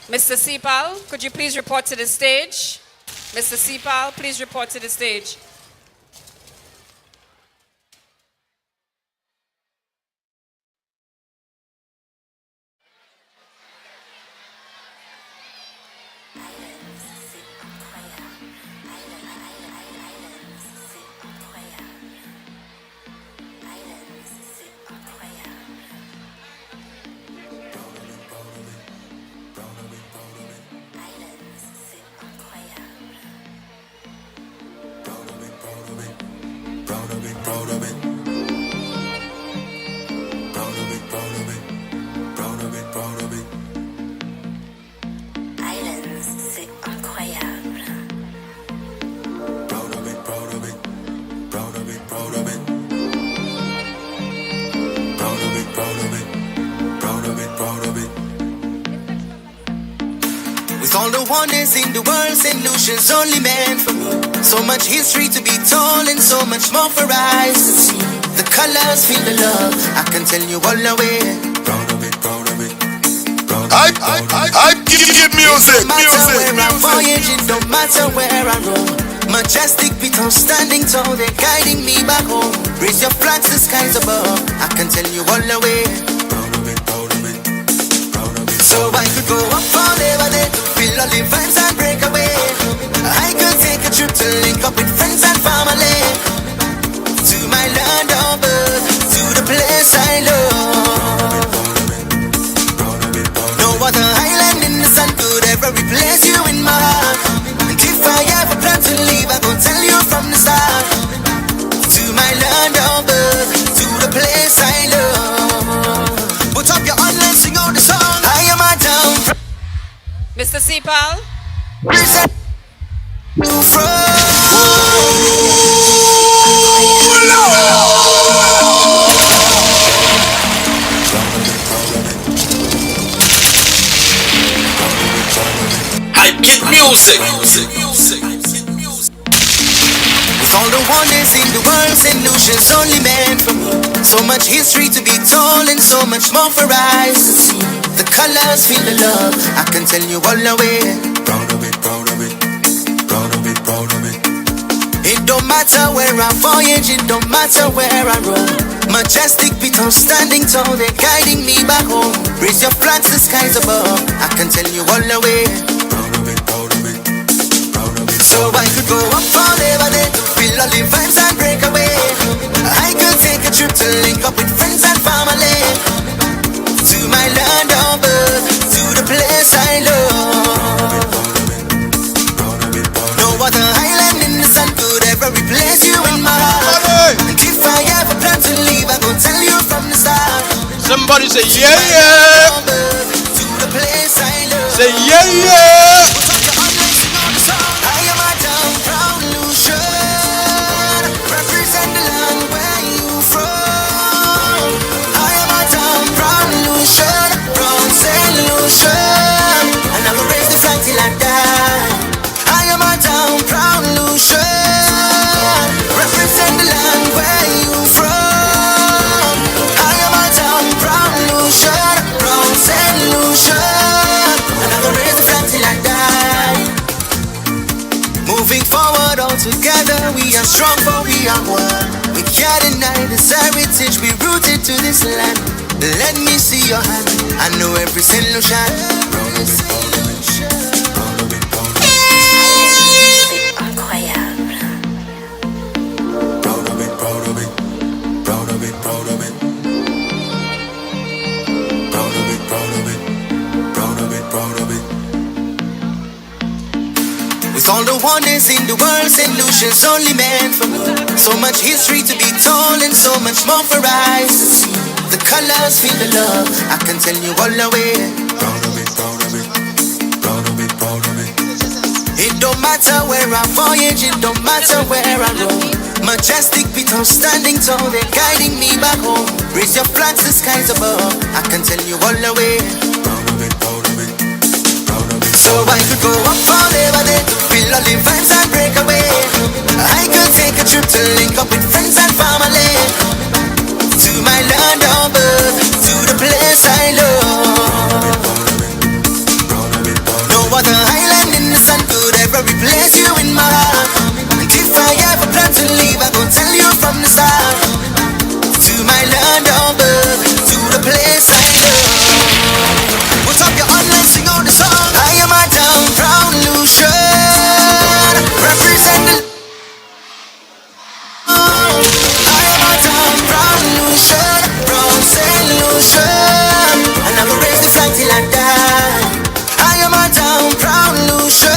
Mr. Sipal, could you please report to the stage? Mr. Sipal, please report to the stage. All the wonders in the world, St. Lucia's only meant for me. So much history to be told and so much more for eyes to see. The colors feel the love, I can tell you all the way. Proud of it, proud of it, proud of it. I give music. It don't matter where I roam. Majestic beat on standing tall, they're guiding me back home. Raise your flags, the skies above. I can tell you all the way. So I could go up forever then, feel all the vibes and break away. I could take a trip to link up with friends and family. To my land of birth, to the place I love. No other island in the sun could ever replace you in my heart. And if I ever plan to leave, I gon' tell you from the start. To my land of birth, to the place I love. Put up your hand and sing out the song. I am a town. Mr. Sipal? I get music. With all the wonders in the world, St. Lucia's only meant for me. So much history to be told and so much more for eyes to see. The colors feel the love, I can tell you all the way. Proud of it, proud of it, proud of it, proud of it. It don't matter where I voyage, it don't matter where I roam. Majestic beat on standing tall, they're guiding me back home. Raise your flags, the skies above, I can tell you all the way. Proud of it, proud of it, proud of it. So I could go up forever then, feel all the vibes and break away. I could take a trip to link up with friends and family. To my land of birth, to the place I love. No other island in the sun could ever replace you in my heart. And if I ever plan to leave, I gon' tell you from the start. Somebody say yeah, yeah. To the place I love. Say yeah, yeah. I am a down proud Lucian. Represent the land where you from. I am a down proud Lucian. From St. Lucian. And I will raise the flag till I die. I am a down proud Lucian. Represent the land where you from. I am a down proud Lucian. From St. Lucian. And I will raise the flag till I die. Moving forward all together, we are strong for we are one. We can't deny this heritage, we rooted to this land. Let me see your hand, I know every solution. Proud of it, proud of it, proud of it, proud of it. Proud of it, proud of it, proud of it, proud of it. With all the wonders in the world, St. Lucia's only meant for me. So much history to be told and so much more for eyes to see. The colors feel the love, I can tell you all the way. Proud of it, proud of it, proud of it, proud of it. It don't matter where I voyage, it don't matter where I roam. Majestic beat on standing tall, they're guiding me back home. Raise your flags, the skies above, I can tell you all the way. Proud of it, proud of it, proud of it. So I could go up forever then, feel all the vibes and break away. I could take a trip to link up with friends and family. To my land of birth, to the place I love. No other island in the sun could ever replace you in my heart. And if I ever plan to leave, I gon' tell you from the start. To my land of birth, to the place I love. Put up your hand and sing out the song. I am a down proud Lucian. Represent the I am a down proud Lucian. From St. Lucian. And I will raise the flag till I die. I am a down proud Lucian.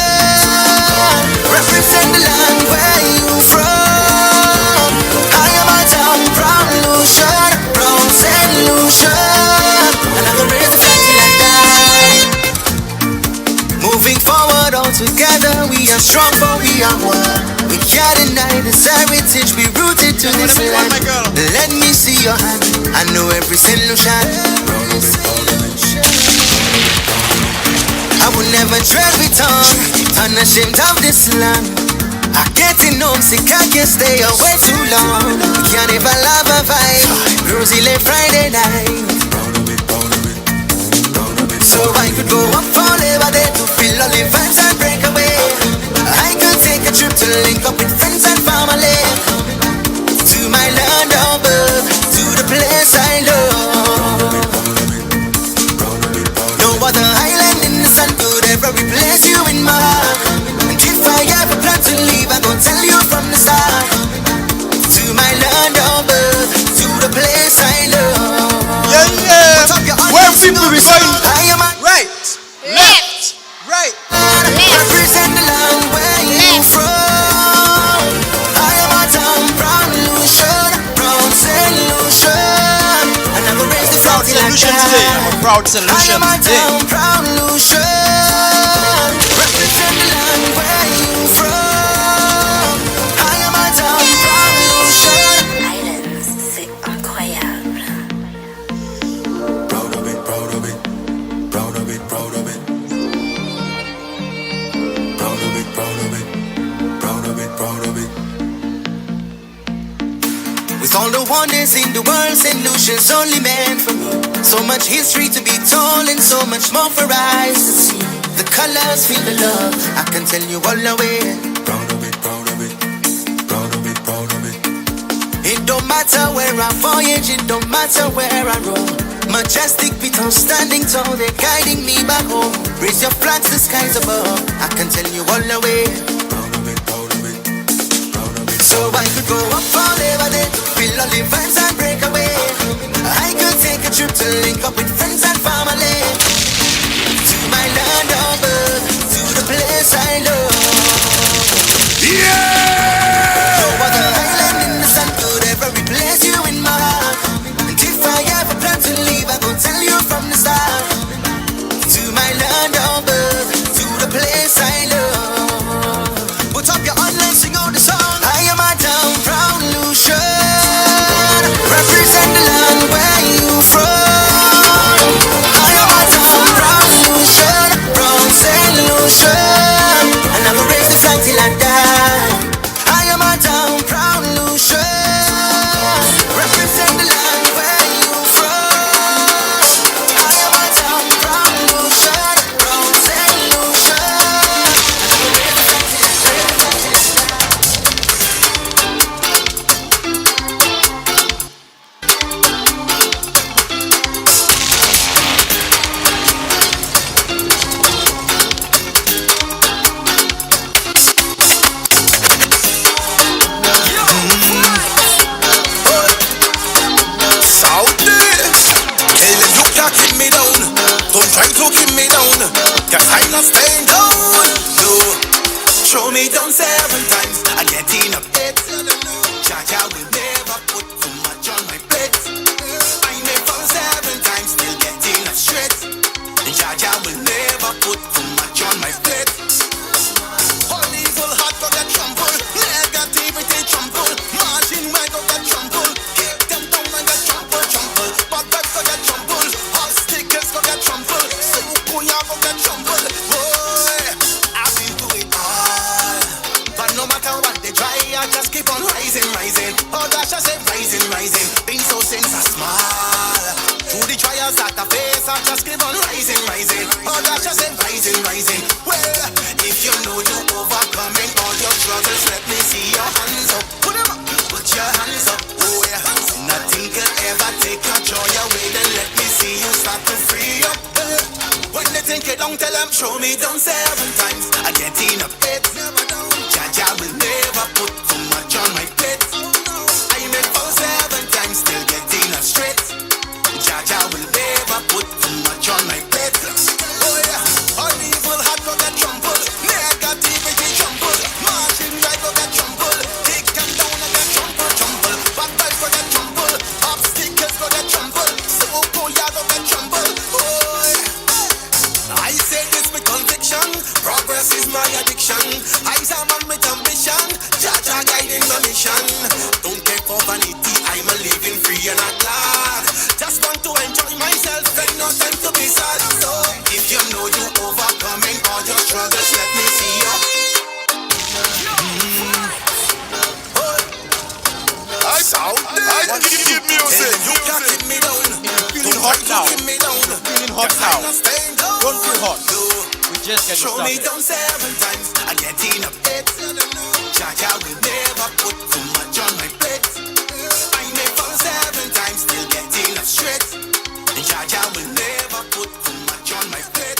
Represent the land where you from. I am a down proud Lucian. From St. Lucian. And I will raise the flag till I die. Moving forward all together, we are strong for we are one. We can't deny this heritage, we rooted to this land. Let me see your hand, I know every solution. I will never tread with tongue, unashamed of this land. I getting homesick, I can't stay away too long. We can't even love a vibe, Rosy late Friday night. So I could go up forever there to feel all the vibes and break away. I could take a trip to link up with friends and family. To my land of birth, to the place I love. No other island in the sun could ever replace you in my heart. And if I ever plan to leave, I go tell you from the start. To my land of birth, to the place I love. Where people be going? Right, left, right. Represent the land where you from. I am a town proud Lucian, proud Saint Lucian. I never raised the Proud Saint Lucian today. I'm a proud Saint Lucian today. I am a town proud Lucian. Represent the land where you from. I am a town proud Lucian. Islands, c'est incroyable. Proud of it, proud of it, proud of it, proud of it. Proud of it, proud of it, proud of it, proud of it. With all the wonders in the world, St. Lucia's only meant for me. So much history to be told and so much more for eyes to see. The colors feel the love, I can tell you all the way. Proud of it, proud of it, proud of it, proud of it. It don't matter where I voyage, it don't matter where I roam. Majestic people standing tall, they're guiding me back home. Raise your flags, the skies above, I can tell you all the way. Proud of it, proud of it, proud of it. So I could go up forever there to feel all the vibes and break away. I could take a trip to link up with friends and family. To my land of birth, to the place I love. Yeah! No other island in the sun could ever replace you in my heart. And if I ever plan to leave, I go tell you from the start. To my land of birth, to the place I love. Put up your hand and sing out the song. I am a town proud Lucian. Represent the land where you from. I am a town proud Lucian, proud Saint Lucian. And I will raise the flag till I die. I am a town proud Lucian. Represent the land where you from. I am a town proud Lucian, proud Saint Lucian. And I will raise the flag till Hey, you can't keep me down. Don't try to keep me down. Cause I'm not staying down. No. Show me down 7 times. I get in a bit. Jaja will never put too much on my plate. I may fall 7 times, still getting a straight. Jaja will never put too much on my plate. All evil heart go get trample. Negativity trample. Margin where go get trample. Kick them down and get trample, trample. Bad vibes go get trample. Obstacles go get trample. Sukuya go get trample. Boy, I've been through it all. But no matter what they try, I just keep on rising, rising. Oh gosh, I say rising, rising. Being so since I small. Through the trials that I face, I just keep on rising, rising. Oh gosh, I say rising, rising. Well, if you know you're overcoming all your struggles, let me see your hands up. Put them up, put your hands up. Oh yeah, nothing can ever take your joy away. Then let me see you start to free up. When they think it don't tell them, show me down 7 times. I get in a pit. Jaja will never put too much on my plate. I may fall 7 times, still getting a straight. Jaja will never put too much on my plate. Oh yeah, all evil heart go get trampled. Negativity trampled. Marching right go get trampled. Take them down and get trampled, trampled. Bad vibes go get trampled. Obstacles go get trampled. So go ya go get trampled. Oh yeah. I say this with conviction. Progress is my addiction. I's a man with ambition. Jaja guiding my mission. Don't care for vanity. I'm a living free and a glad. Just want to enjoy myself. Ain't no time to be sad. So if you know you overcoming all your struggles, let me see you. I give music. You can't keep me down. Feeling hot now. Feeling hot now. Don't feel hot. We just get Show me started. down 7 times, I get enough hits. Jaja will never put too much on my plate. I may fall 7 times, still get enough straight. Jaja will never put too much on my plate.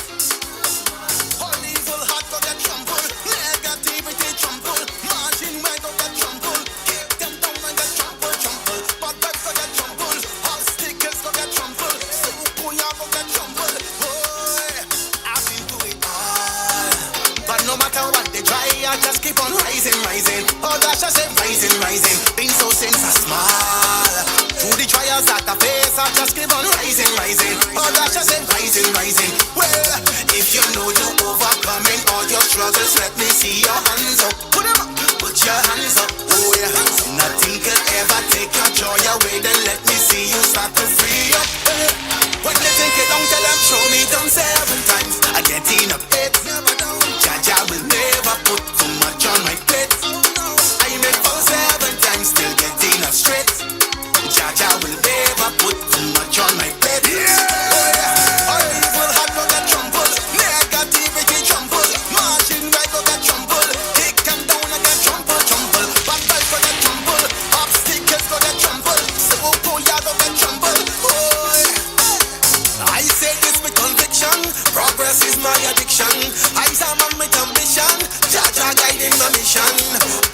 All evil heart go get trample, negativity trample, margin where go get trample, kick them down and get trample, trample, bad vibes go get trample, obstacles go get trample, Supuya go get trample. Boy, I've been through it all, but no matter what they try, I just keep on rising, rising. Oh gosh, I say rising, rising. Been so since I small. Through the trials that I face, I just keep on rising, rising. Oh gosh, I say rising, rising. Well, if you know you're overcoming all your struggles, let me see your hands up. Put them up, put your hands up. Oh yeah, nothing could ever take your joy away. Then let me see you start to free up. When they think it don't tell them, show me down 7 times. I get enough hits. Jaja will never put too much on my plate. I may fall 7 times, still get enough straight. Jaja will never put too much on my plate. Yeah. All evil heart go get trample, negativity trample, margin right go get trample, kick them down and get trample, trample, bad vibes go get trample, obstacles go get trample, Supuya go get trample. Boy, I say this with conviction, progress is my addiction. Eyes are man with ambition, Jaja guiding my mission.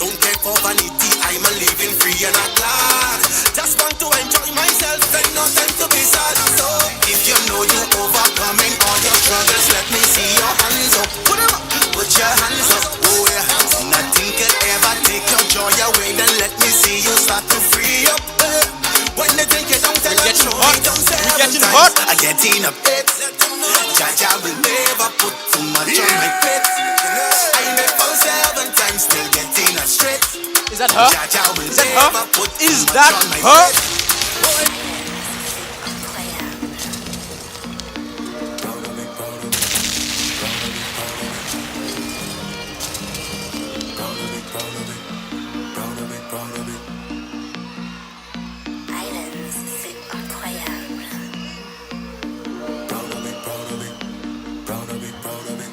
Don't care for vanity, I'm a living free and a glad. Just want to enjoy myself and no time to be sad. So if you know you're overcoming all your struggles, let me see your hands up. Put them up, put your hands up. Oh yeah, nothing can ever take your joy away. Then let me see you start to free up. When they think you don't tell them, show me down 7 times. I get enough hits. Jaja will never put too much on my plate. I may fall 7 times, still get enough straight. Is that her? Jaja will Is that never her? put too Is much that on my her? plate.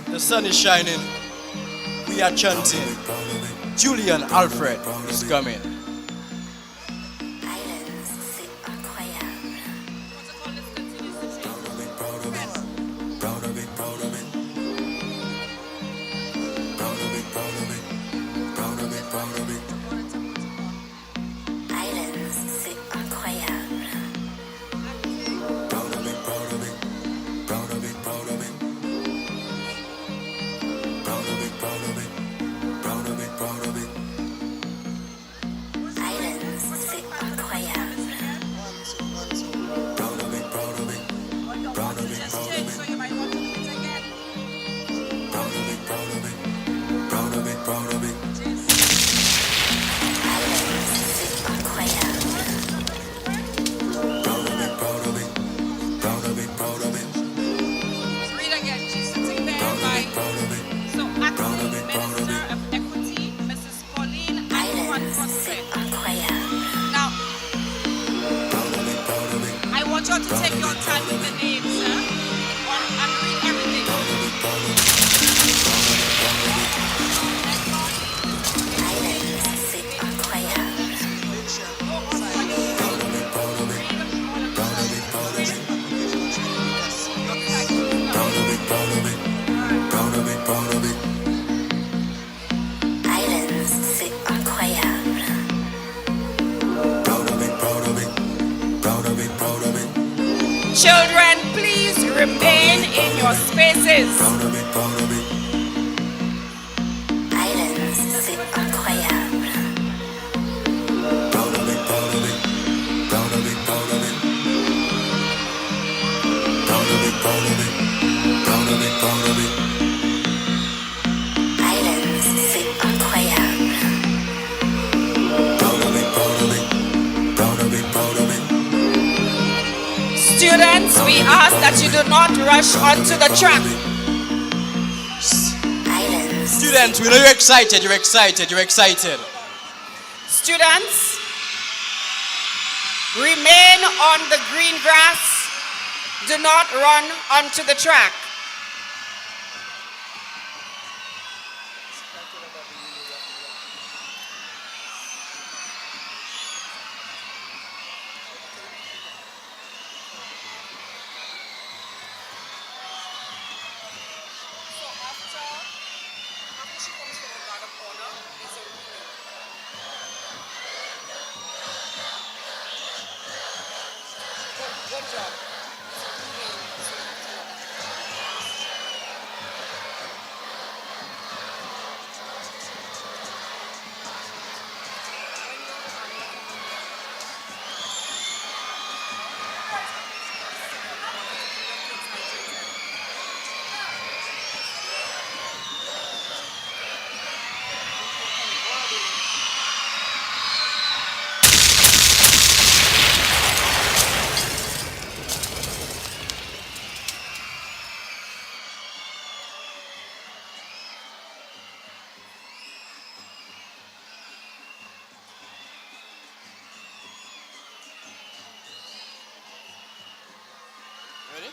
The sun is shining. We are chanting. Julien Alfred is coming. Children, please remain in your spaces. Students, we ask that you do not rush onto the track. Students, we know you're excited, you're excited, you're excited. Students, remain on the green grass. Do not run onto the track. Ready?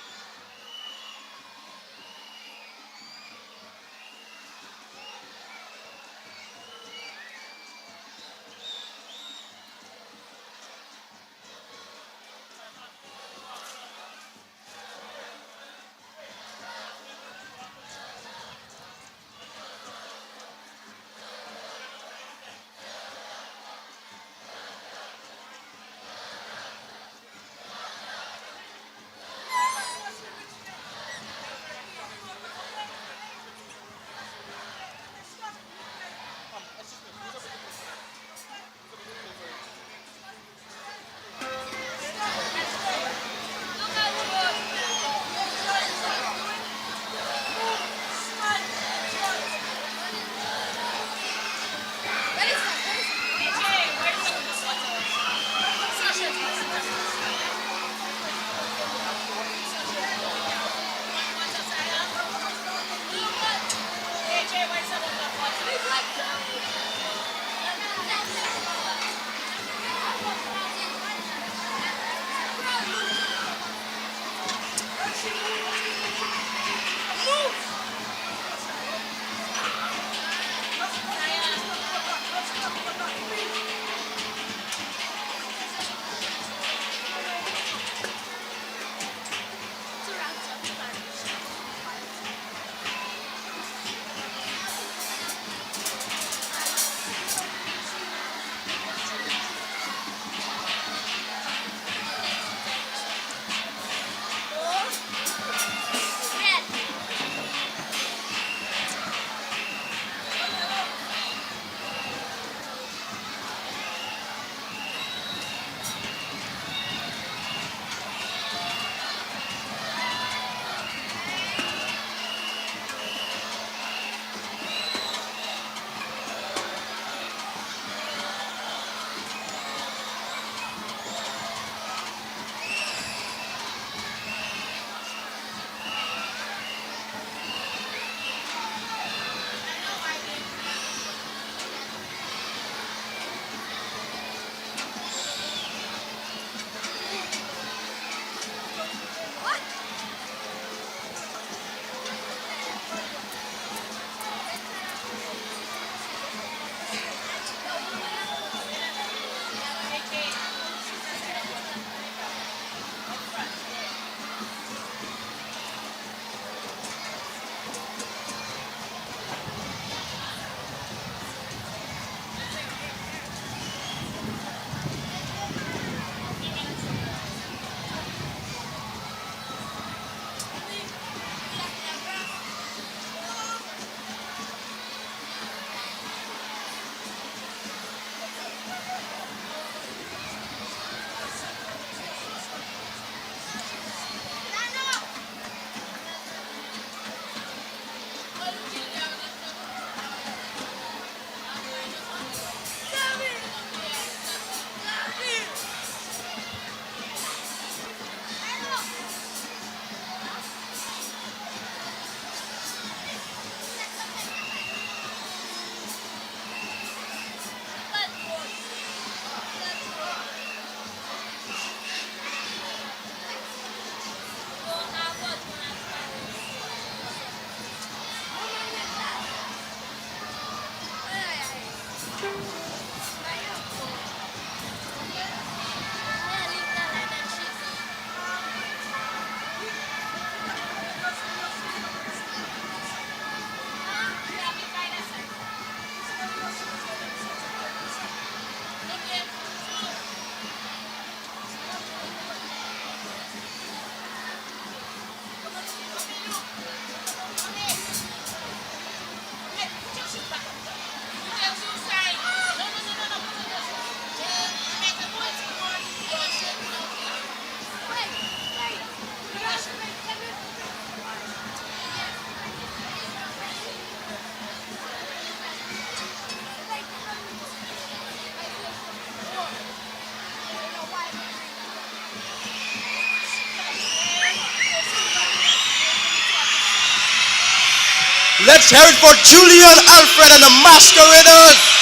Let's hear it for Julien Alfred and the Masqueraders.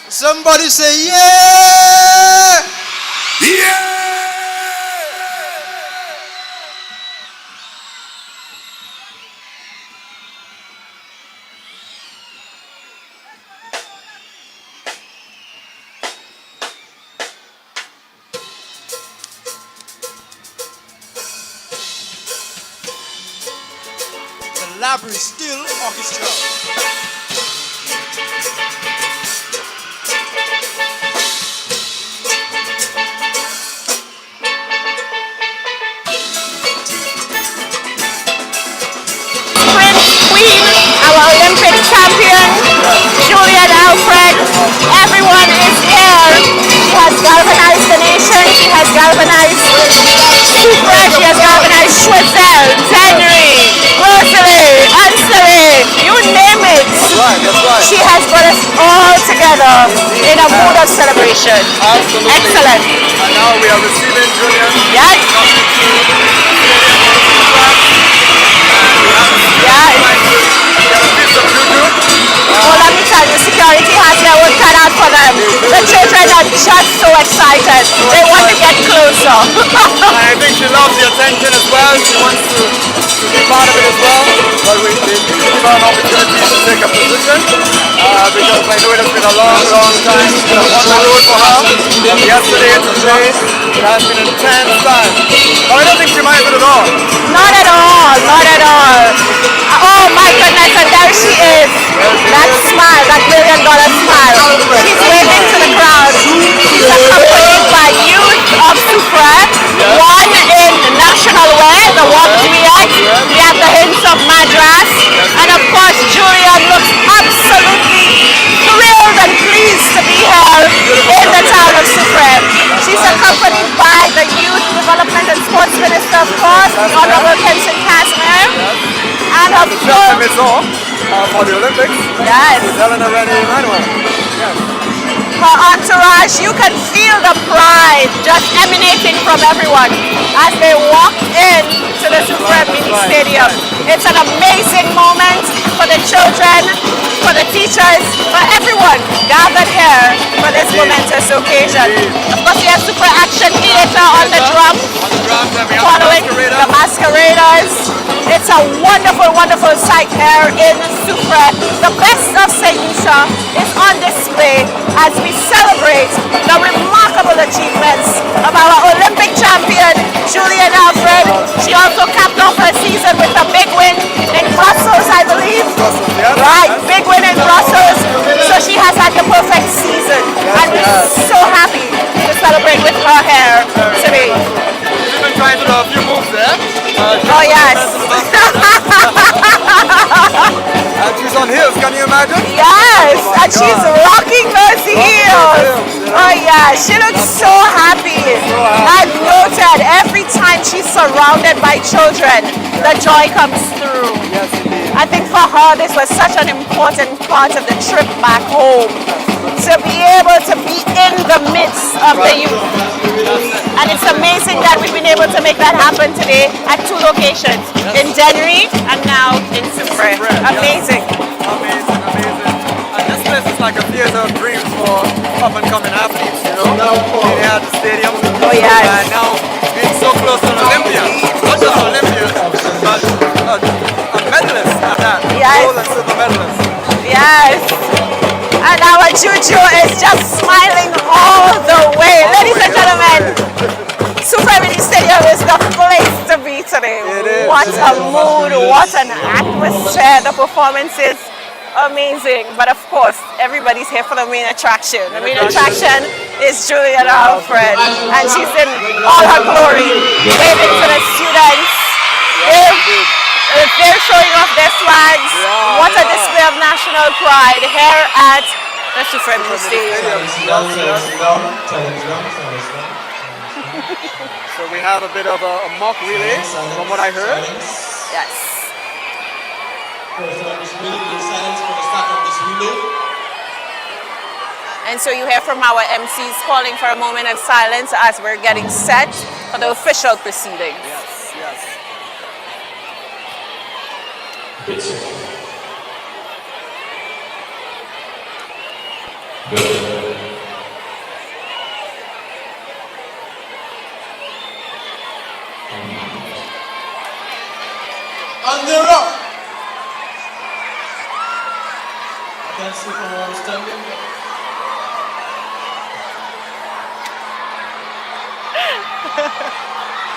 Somebody say yeah! Yeah! The library still orchestra. Our Olympic champion, Julien Alfred. Everyone is here. She has galvanized the nation. She has galvanized Soufriere. She has galvanized Choiseul, Henry, Rosalie, Ansley, you name it. That's right. She has brought us all together in a mood of celebration. Absolutely. Excellent. And now we are receiving Julien. Yes. Oh, let me tell you, security has their own cut out for them. The children are just so excited. They want to get closer. I think she loves the attention as well. She wants to be part of it as well. But we give her an opportunity to take a position because I know it has been a long time on the road for her. From yesterday to today, it has been an intense time. But I don't think she minds it at all. Not at all, not at all. Oh my goodness, and there she is. That smile, that $1 million smile. She's waving to the crowd. She's accompanied by youth of Soufriere. One in national wear, the walk Juliet. We have the hints of Madras. And of course, Julien looks absolutely thrilled and pleased to be here in the town of Soufriere. She's accompanied by the Youth Development and Sports Minister, of course, the Honorable Kenson Casimir. And of course, for the Olympics. Yes. With Helena Rennie Emmanuel. Yes. Her entourage, you can feel the pride just emanating from everyone as they walk in to the Soufriere Mini Stadium. It's an amazing moment for the children, for the teachers, for everyone gathered here for this momentous occasion. Of course, we have Soufriere Action Theatre on the drum, following the Masqueraders. It's a wonderful, wonderful sight here in Soufriere. The best of St. Lucia is on display as we celebrate the remarkable achievements of our Olympic champion, Julien Alfred. She also capped off her season with a big win in Brussels, I believe. Right, big win in Brussels. So she has had the perfect season. And we're so happy to celebrate with her here today. She's been trying to do a few moves there. Oh yes. And she's on heels. can you imagine? Yes, Oh my and she's God. rocking those heels. Oh yeah, she looks so happy. I've noted every time she's surrounded by children, the joy comes through. Yes, indeed. I think for her this was such an important part of the trip back home. To be able to be in the midst of the youth. And it's amazing that we've been able to make that happen today at 2 locations, in Dennery and now in Soufriere. Amazing. Amazing, amazing. And this place is like a theater of dreams for up and coming athletes, you know? They had the stadium. Oh yes. And now it's so close to an Olympian. Not just an Olympian, but a medalist at that. Yes. Gold and silver medalist. Yes. And our Juju is just smiling all the way. Ladies and gentlemen, Soufriere Stadium is the place to be today. What a mood, what an atmosphere. The performance is amazing. But of course, everybody's here for the main attraction. The main attraction is Julien Alfred. And she's in all her glory, waving to the students. They're showing off their flags. What a display of national pride here at the Soufriere Stadium. So we have a bit of a mock relay from what I heard. Yes. And so you hear from our MCs calling for a moment of silence as we're getting set for the official proceedings. Yes, yes. On the rock. I can see from where I'm standing.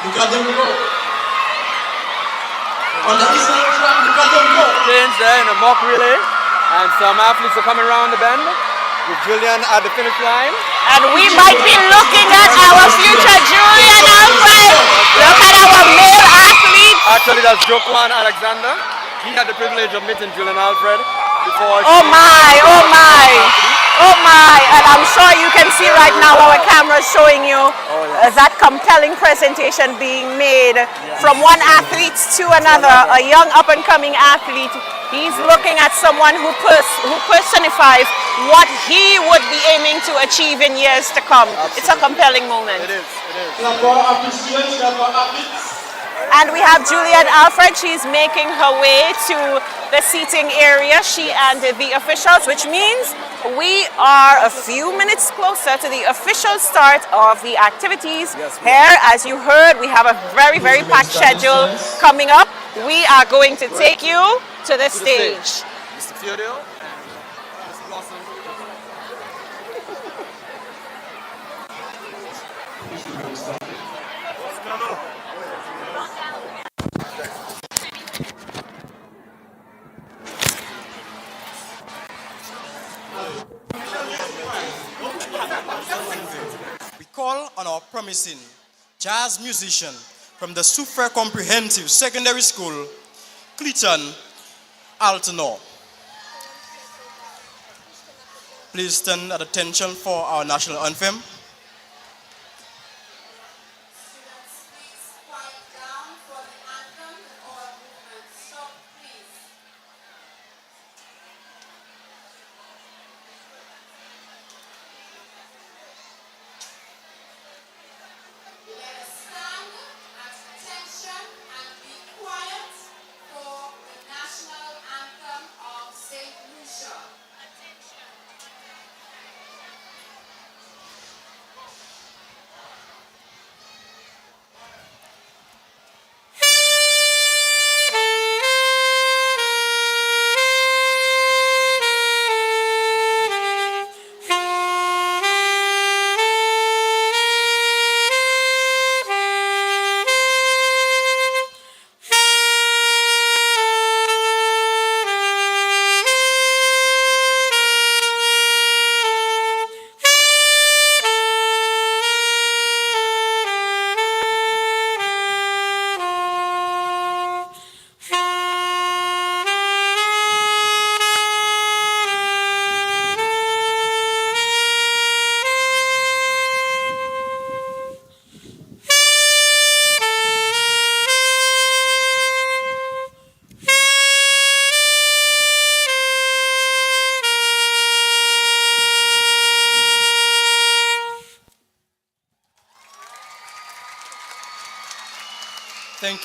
Look at them go. On the eastern track, look at them go. Change there in a mock relay, and some athletes are coming around the bend with Julien at the finish line. And we might be looking at our future Julien Alfred. Look at our male athlete. Actually, that's Joquan Alexander. He had the privilege of meeting Julien Alfred before. Oh my, oh my, oh my. And I'm sure you can see right now our camera showing you that compelling presentation being made from one athlete to another, a young up-and-coming athlete. He's looking at someone who personifies what he would be aiming to achieve in years to come. Absolutely. It's a compelling moment. It is, it is. And we have Julien Alfred. She's making her way to the seating area, she and the officials, which means we are a few minutes closer to the official start of the activities. Here, as you heard, we have a very, very packed schedule coming up. We are going to take you to the stage. Mr. Theodore and Ms. Blossom. We call on our promising jazz musician from the Soufriere Comprehensive Secondary School, Julien Alfred. Please stand at attention for our national anthem.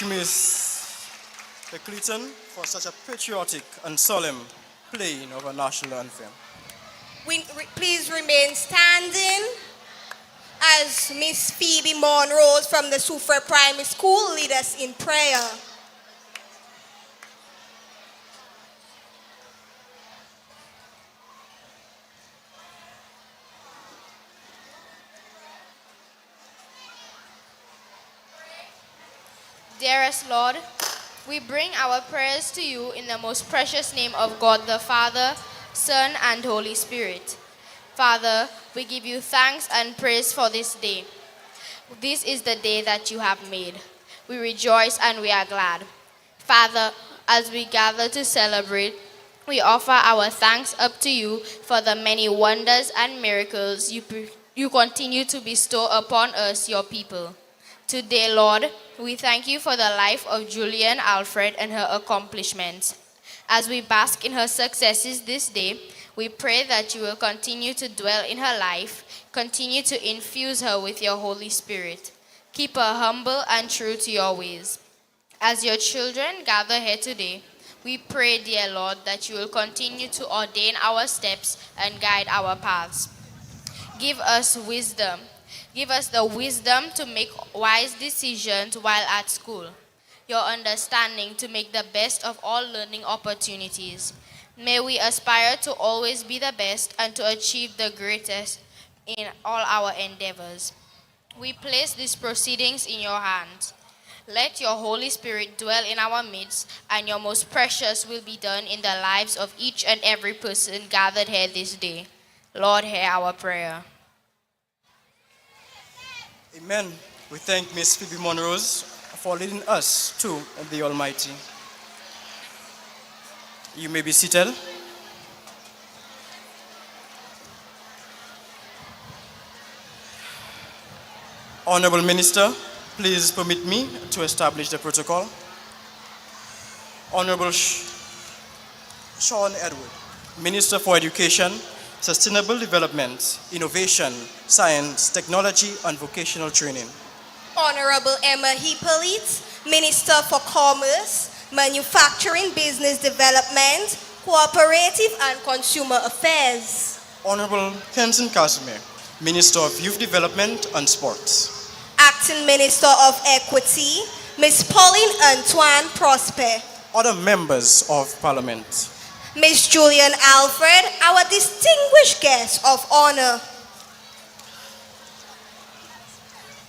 you, Miss Clayton, for such a patriotic and solemn playing of a national anthem. Please remain standing as Miss Phoebe Monrose from the Soufriere Primary School lead us in prayer. Dearest Lord, we bring our prayers to you in the most precious name of God the Father, Son, and Holy Spirit. Father, we give you thanks and praise for this day. This is the day that you have made. We rejoice and we are glad. Father, as we gather to celebrate, we offer our thanks up to you for the many wonders and miracles you continue to bestow upon us, your people. Today, Lord, we thank you for the life of Julien Alfred and her accomplishments. As we bask in her successes this day, we pray that you will continue to dwell in her life, continue to infuse her with your Holy Spirit. Keep her humble and true to your ways. As your children gather here today, we pray, dear Lord, that you will continue to ordain our steps and guide our paths. Give us wisdom. Give us the wisdom to make wise decisions while at school, your understanding to make the best of all learning opportunities. May we aspire to always be the best and to achieve the greatest in all our endeavors. We place these proceedings in your hands. Let your Holy Spirit dwell in our midst, and your most precious will be done in the lives of each and every person gathered here this day. Lord, hear our prayer. Amen. We thank Miss Phoebe Monrose for leading us to the Almighty. You may be seated. Honorable Minister, please permit me to establish the protocol. Honorable Sean Edward, Minister for Education, Sustainable Development, Innovation, Science, Technology, and Vocational Training. Honorable Emma Hippolyte, Minister for Commerce, Manufacturing, Business Development, Cooperative and Consumer Affairs. Honorable Kenson Casimir, Minister of Youth Development and Sports. Acting Minister of Equity, Ms. Pauline Antoine Prosper. Other members of Parliament. Ms. Julien Alfred, our distinguished guest of honor.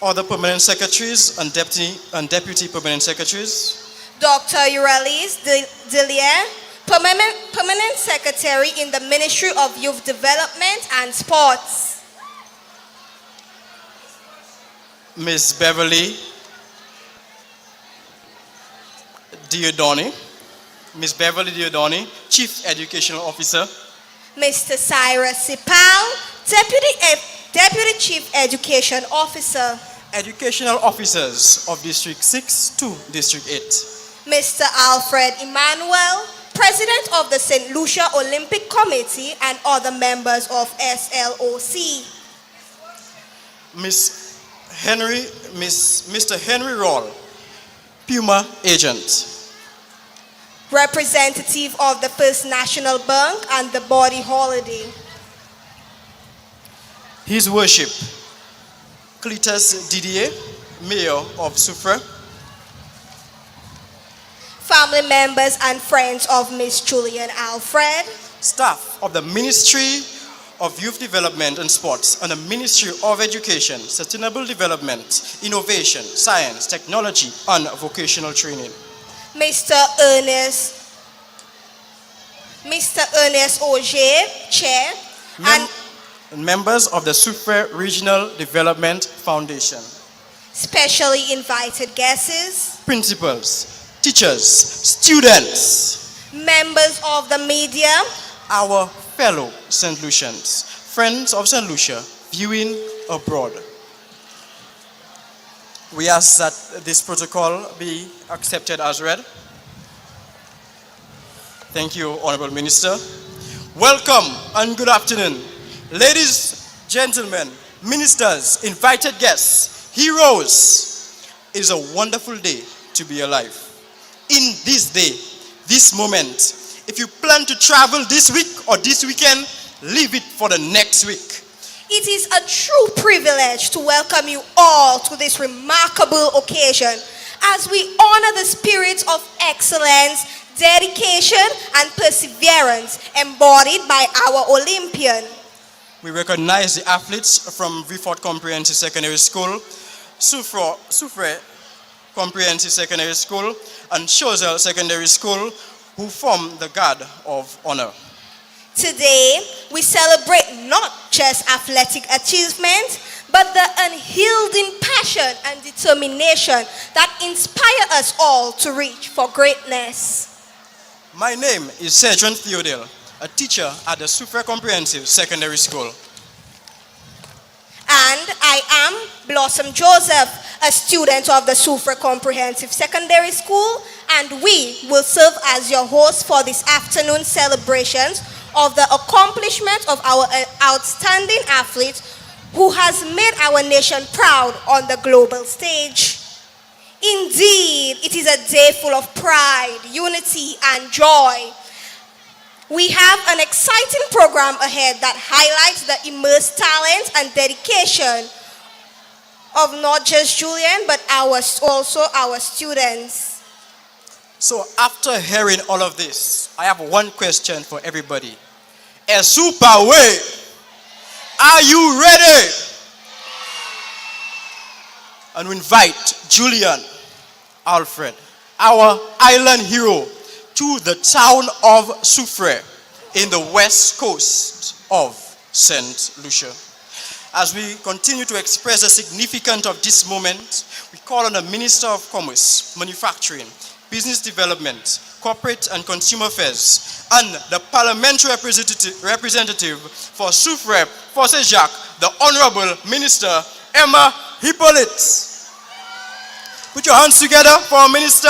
Other permanent secretaries and deputy permanent secretaries. Dr. Uralis Delier, permanent secretary in the Ministry of Youth Development and Sports. Ms. Beverly Diodoni. Ms. Beverly Diodoni, Chief Educational Officer. Mr. Cyrus Sipal, Deputy Chief Education Officer. Educational Officers of District 6 to District 8. Mr. Alfred Emmanuel, President of the St. Lucia Olympic Committee and other members of SLOC. Mr. Henry Roll, Puma Agent. Representative of the First National Bank and the Body Holiday. His Worship, Cletus Didier, Mayor of Soufriere. Family members and friends of Ms. Julien Alfred. Staff of the Ministry of Youth Development and Sports and the Ministry of Education, Sustainable Development, Innovation, Science, Technology, and Vocational Training. Mr. Ernest Auger, Chair, and members of the Soufriere Regional Development Foundation. Specially invited guests. Principals, teachers, students. Members of the media. Our fellow St. Lucians, friends of St. Lucia, viewing abroad. We ask that this protocol be accepted as read. Thank you, Honorable Minister. Welcome and good afternoon. Ladies, gentlemen, ministers, invited guests, heroes. It is a wonderful day to be alive. In this day, this moment, if you plan to travel this week or this weekend, leave it for the next week. It is a true privilege to welcome you all to this remarkable occasion as we honor the spirit of excellence, dedication, and perseverance embodied by our Olympian. We recognize the athletes from Vifort Comprehensive Secondary School, Soufriere Comprehensive Secondary School, and Choiseul Secondary School, who form the Guard of Honor. Today, we celebrate not just athletic achievement, but the unyielding passion and determination that inspire us all to reach for greatness. My name is Sergeant Theodore, a teacher at the Soufriere Comprehensive Secondary School. And I am Blossom Joseph, a student of the Soufriere Comprehensive Secondary School, and we will serve as your hosts for this afternoon's celebrations of the accomplishment of our outstanding athletes who has made our nation proud on the global stage. Indeed, it is a day full of pride, unity, and joy. We have an exciting program ahead that highlights the immense talent and dedication of not just Julien, but also our students. So after hearing all of this, I have one question for everybody. A super way. Are you ready? And we invite Julien Alfred, our island hero, to the town of Soufriere in the west coast of St. Lucia. As we continue to express the significance of this moment, we call on the Minister of Commerce, Manufacturing, Business Development, Corporate and Consumer Affairs, and the Parliamentary Representative for Soufriere, Fosse Jacques, the Honorable Minister, Emma Hippolyte. Put your hands together for our Minister.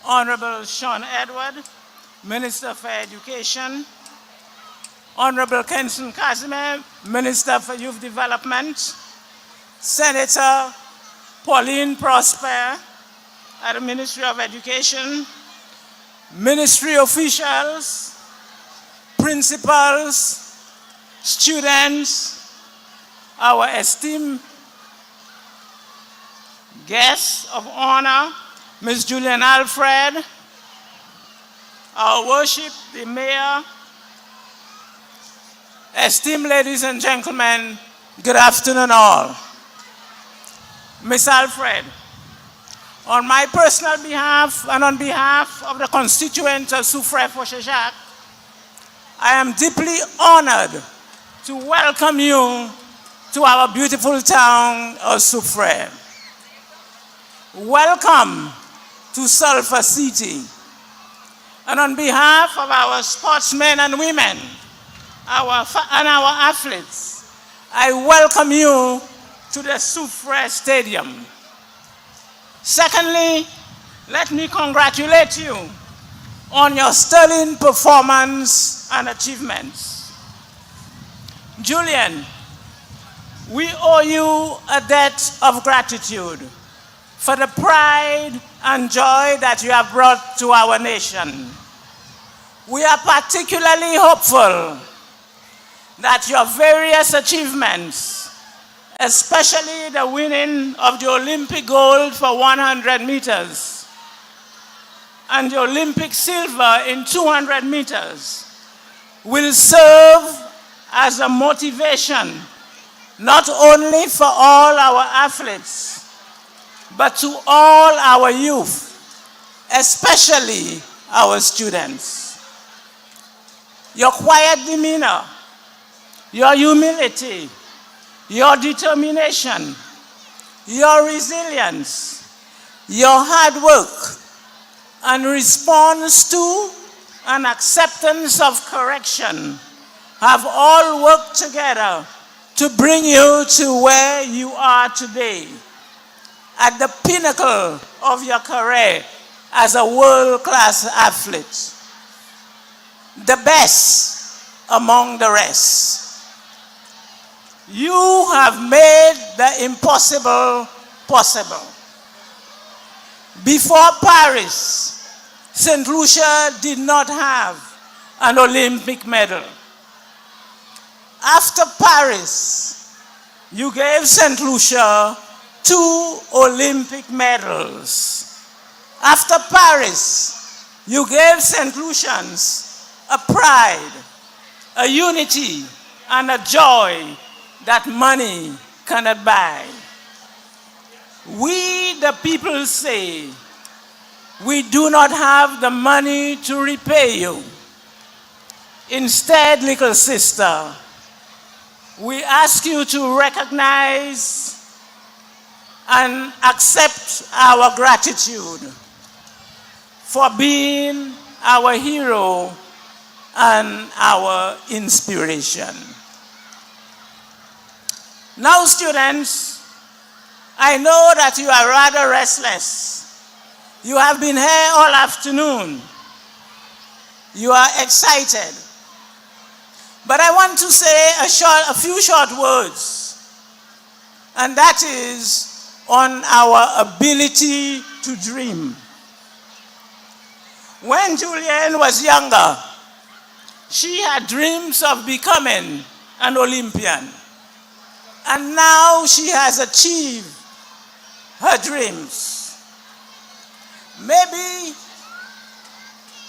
Honorable Sean Edward, Minister for Education, Honorable Kenson Casimir, Minister for Youth Development, Senator Pauline Prosper at the Ministry of Education, ministry officials, principals, students, our esteemed guests of honor, Ms. Julien Alfred, our worship, the mayor, esteemed ladies and gentlemen, good afternoon all. Ms. Alfred, on my personal behalf and on behalf of the constituents of Soufriere Fosse Jacques, I am deeply honored to welcome you to our beautiful town of Soufriere. Welcome to Sulphur City. And on behalf of our sportsmen and women, our athletes, I welcome you to the Soufriere Stadium. Secondly, let me congratulate you on your sterling performance and achievements. Julien, we owe you a debt of gratitude for the pride and joy that you have brought to our nation. We are particularly hopeful that your various achievements, especially the winning of the Olympic gold for 100 meters and the Olympic silver in 200 meters, will serve as a motivation not only for all our athletes, but to all our youth, especially our students. Your quiet demeanor, your humility, your determination, your resilience, your hard work, and response to and acceptance of correction have all worked together to bring you to where you are today, at the pinnacle of your career as a world-class athlete, the best among the rest. You have made the impossible possible. Before Paris, St. Lucia did not have an Olympic medal. After Paris, you gave St. Lucia 2 Olympic medals. After Paris, you gave St. Lucians a pride, a unity, and a joy that money cannot buy. We, the people, say, we do not have the money to repay you. Instead, little sister, we ask you to recognize and accept our gratitude for being our hero and our inspiration. Now, students, I know that you are rather restless. You have been here all afternoon. You are excited. But I want to say a few short words, and that is on our ability to dream. When Julien was younger, she had dreams of becoming an Olympian. And now she has achieved her dreams. Maybe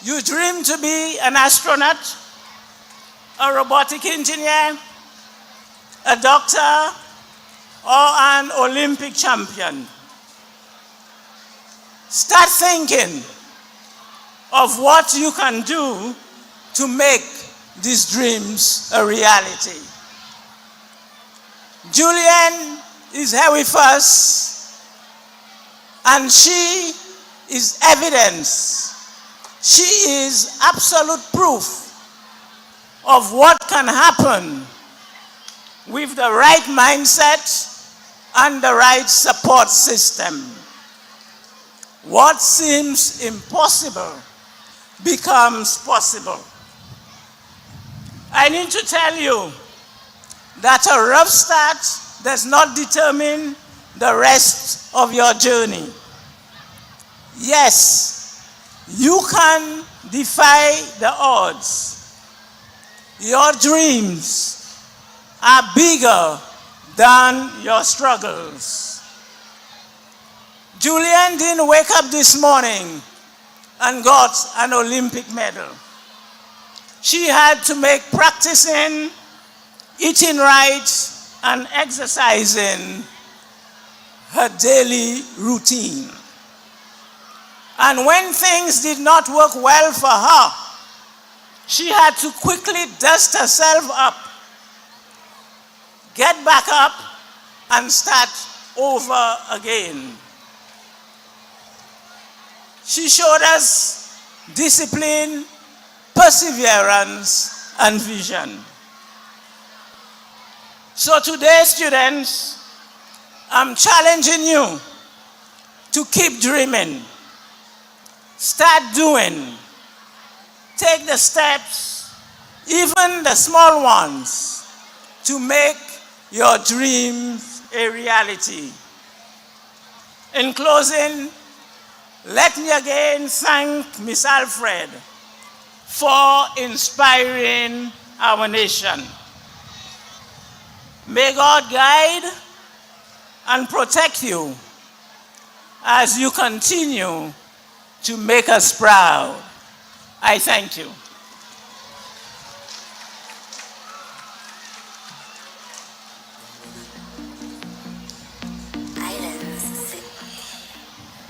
you dream to be an astronaut, a robotic engineer, a doctor, or an Olympic champion. Start thinking of what you can do to make these dreams a reality. Julien is here with us, and she is evidence. She is absolute proof of what can happen with the right mindset and the right support system. What seems impossible becomes possible. I need to tell you that a rough start does not determine the rest of your journey. Yes, you can defy the odds. Your dreams are bigger than your struggles. Julien didn't wake up this morning and got an Olympic medal. She had to make practicing, eating right, and exercising her daily routine. And when things did not work well for her, she had to quickly dust herself up, get back up, and start over again. She showed us discipline, perseverance, and vision. So today, students, I'm challenging you to keep dreaming. Start doing. Take the steps, even the small ones, to make your dreams a reality. In closing, let me again thank Ms. Alfred for inspiring our nation. May God guide and protect you as you continue to make us proud. I thank you.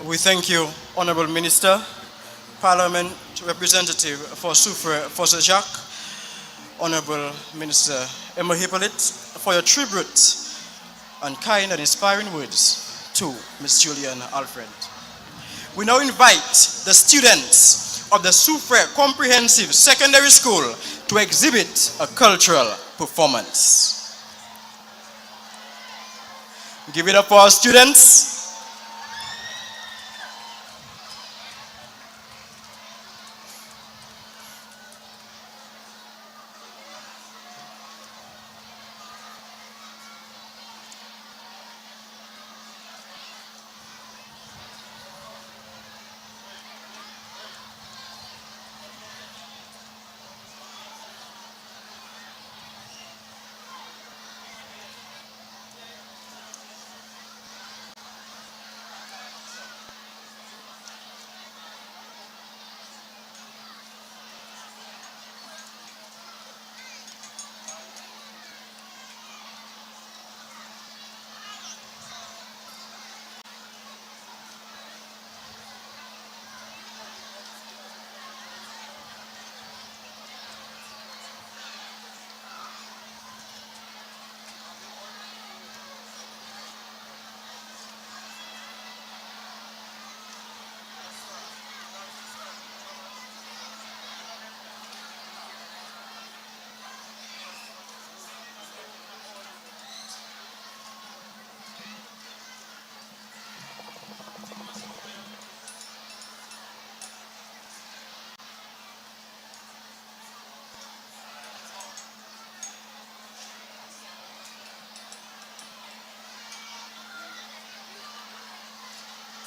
We thank you, Honorable Minister, Parliament Representative for Soufriere, for Jacques, Honorable Minister Emma Hippolyte, for your tribute and kind and inspiring words to Ms. Julien Alfred. We now invite the students of the Soufriere Comprehensive Secondary School to exhibit a cultural performance. Give it up for our students.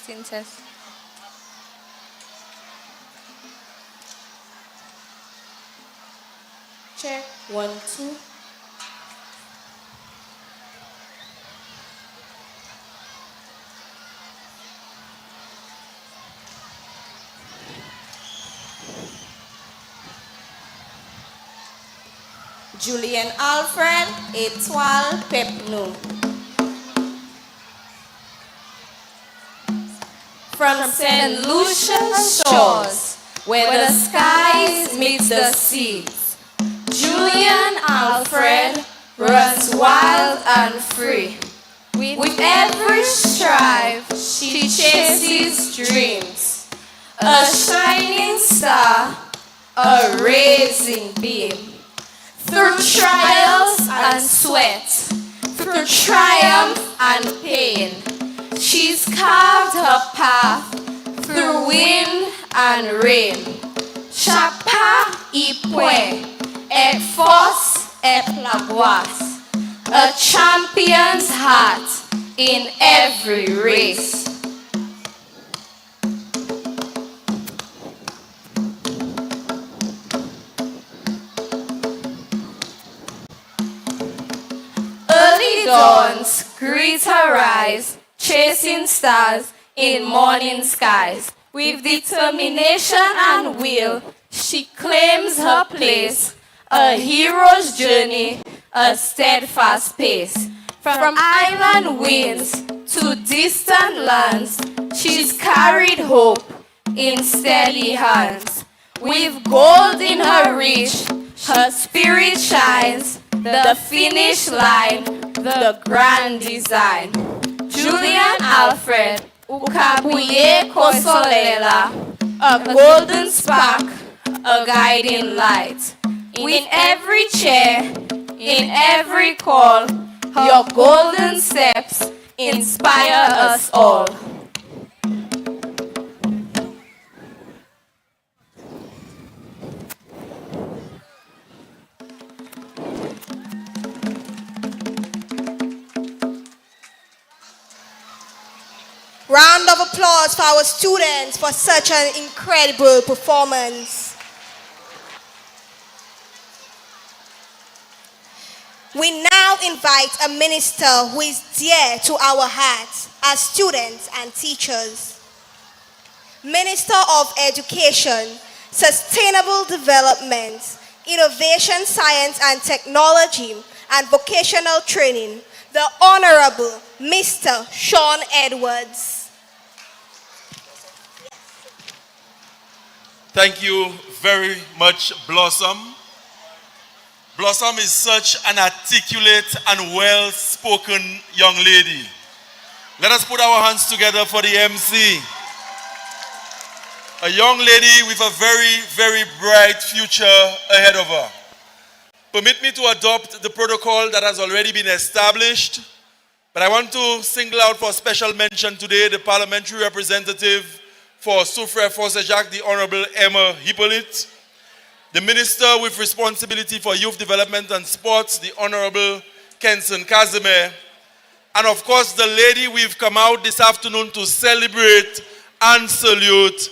Princess. Check 1, 2. Julien Alfred, étoile Pepno. From St. Lucia's shores, where the skies meet the seas, Julien Alfred runs wild and free. With every strive, she chases dreams. A shining star, a raising beam. Through trials and sweat, through triumph and pain, she's carved her path through wind and rain. Chapa ipwe, et force et plagoise, a champion's heart in every race. Early dawns greet her eyes, chasing stars in morning skies. With determination and will, she claims her place. A hero's journey, a steadfast pace. From island winds to distant lands, she's carried hope in steady hands. With gold in her reach, her spirit shines. The finish line, the grand design. Julien Alfred, ukabuye kosolela, a golden spark, a guiding light. In every chair, in every call, your golden steps inspire us all. Round of applause for our students for such an incredible performance. We now invite a minister who is dear to our hearts as students and teachers. Minister of Education, Sustainable Development, Innovation, Science and Technology, and Vocational Training, the Honorable Mr. Sean Edwards. Thank you very much, Blossom. Blossom is such an articulate and well-spoken young lady. Let us put our hands together for the MC. A young lady with a very, very bright future ahead of her. Permit me to adopt the protocol that has already been established But I want to single out for special mention today the parliamentary representative for Soufriere Fonsajac, the Honorable Emma Hippolyte, the Minister with responsibility for youth development and sports, the Honorable Kenson Casimir, and of course the lady we've come out this afternoon to celebrate and salute,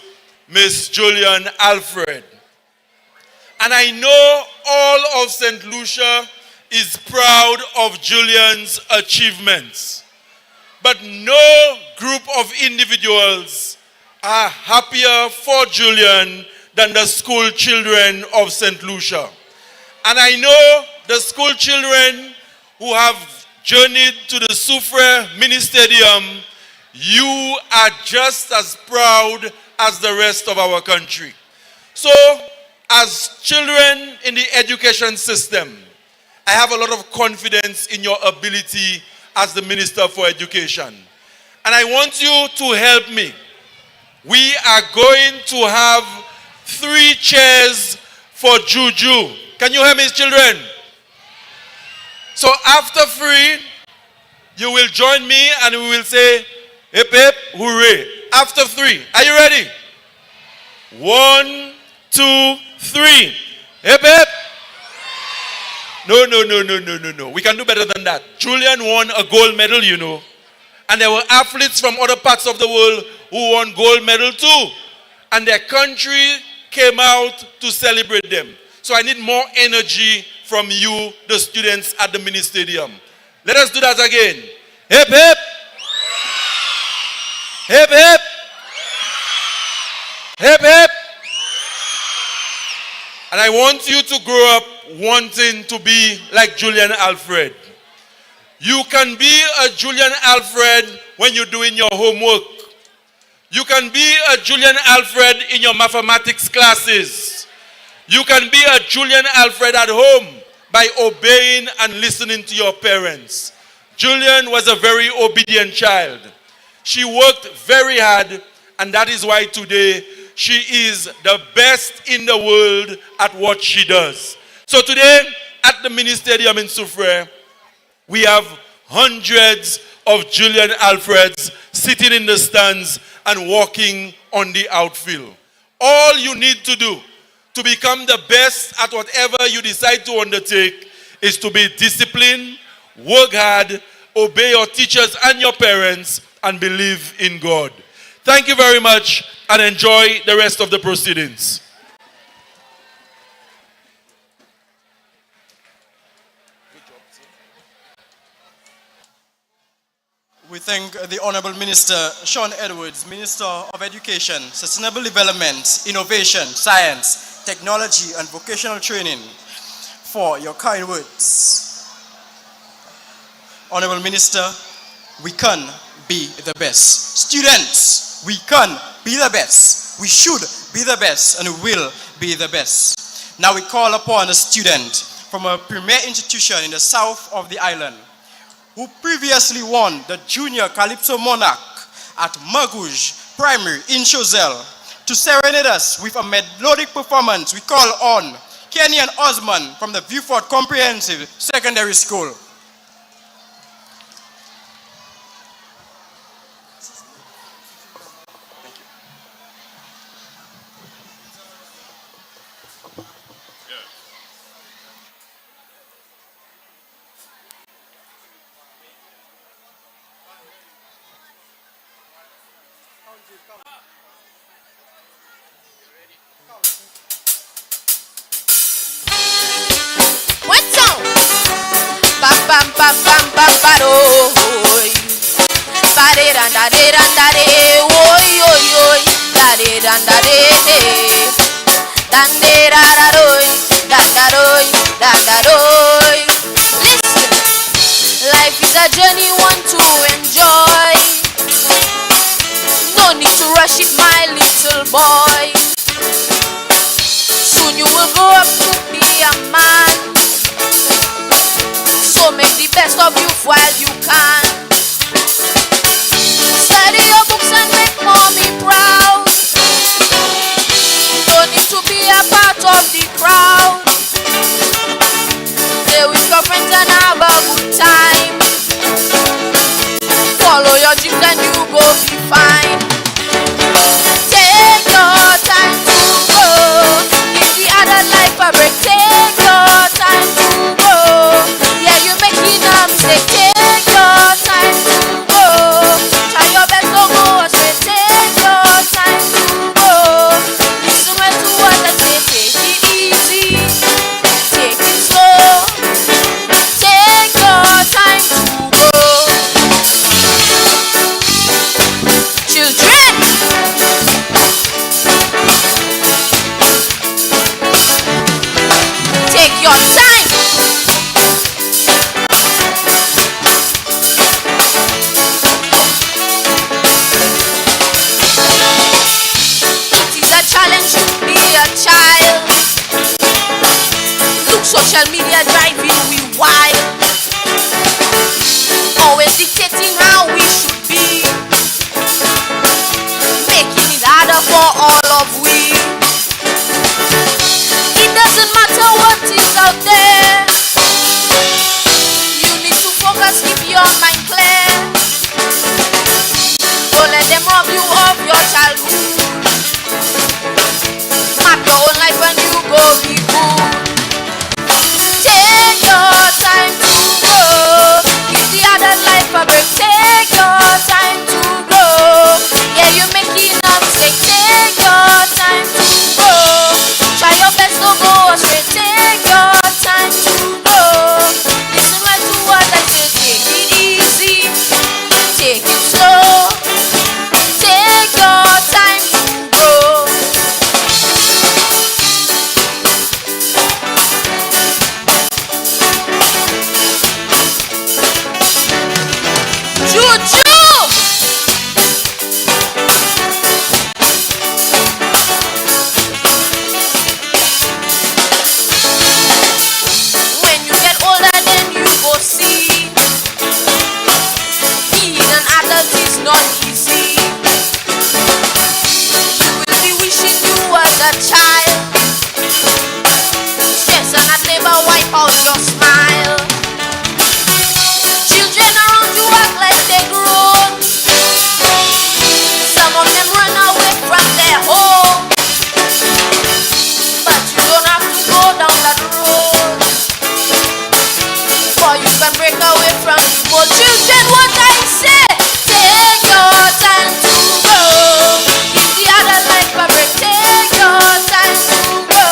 Miss Julien Alfred. And I know all of St. Lucia is proud of Julien's achievements. But no group of individuals are happier for Julien than the school children of St. Lucia. And I know the school children who have journeyed to the Soufriere mini stadium, you are just as proud as the rest of our country. So, as children in the education system, I have a lot of confidence in your ability as the Minister for Education. And I want you to help me. We are going to have 3 chairs for Juju. Can you hear me, children? So after 3, you will join me and we will say, hip hip, hooray. After 3. Are you ready? 1, 2, 3. Hip hip. No. We can do better than that. Julien won a gold medal, you know. And there were athletes from other parts of the world who won gold medal too. And their country came out to celebrate them. So I need more energy from you, the students at the mini stadium. Let us do that again. Hip hip. Hip hip. Hip hip. And I want you to grow up wanting to be like Julien Alfred. You can be a Julien Alfred when you're doing your homework. You can be a Julien Alfred in your mathematics classes. You can be a Julien Alfred at home by obeying and listening to your parents. Julien was a very obedient child. She worked very hard, and that is why today she is the best in the world at what she does. So today, at the mini stadium in Soufriere, we have hundreds of Julien Alfreds sitting in the stands and walking on the outfield. All you need to do to become the best at whatever you decide to undertake is to be disciplined, work hard, obey your teachers and your parents, and believe in God. Thank you very much and enjoy the rest of the proceedings. We thank the Honorable Minister Sean Edwards, Minister of Education, Sustainable Development, Innovation, Science, Technology and Vocational Training for your kind words. Honorable Minister, we can be the best. Students, we can be the best. We should be the best and will be the best. Now we call upon a student from a premier institution in the south of the island who previously won the Junior Calypso Monarch at Magouj Primary in Chozel to serenade us with a melodic performance. We call on Kenny and Osman from the Viewford Comprehensive Secondary School. What's up? Bam bam bam bam bam bam oh. Ba de da da de da da de oh yo yo da de da da de dan de da da do da da do da da do. Listen, life is a journey one to enjoy. No need to rush it, my little boy. Soon you will grow up to be a man. So make the best of youth while you can. Study your books and make mommy proud. Don't need to be a part of the crowd. Stay with your friends and have a good time. your dreams and you go be fine. Take your time to go. Give the other life a break. Take your time to go. Yeah, you're making a mistake. Take your time to go. Try your best to go astray. Take your time to go. Listen well to what I say. Take it easy. Take it slow. Take your time to go. Children, take your time. It is a challenge to be a child. Look, social media driving we wild. Always dictating how we should be. Making it harder for all of we. It doesn't matter what is out there. You need to focus, keep your mind clear. Don't let them rob you of your childhood. Map your own life and you go be good. Take your time to go. Give the other life a break. Take your time to go. Yeah, you're making a mistake. Take your time to go. Try your best to go astray. Take your time to go. Listen well to what I say. Take it easy. Take it slow. Take your time to go. Juju! When you get older, then you go see. Being an adult is not easy. You will be wishing you was a child. Stress and that labor wipe out your smile. Children around you act like they grown. Some of them run away from their home. But you don't have to go down that road. For you can break away from people. Children, what I say, take your time to go. Give the other life a break. Take your time to go.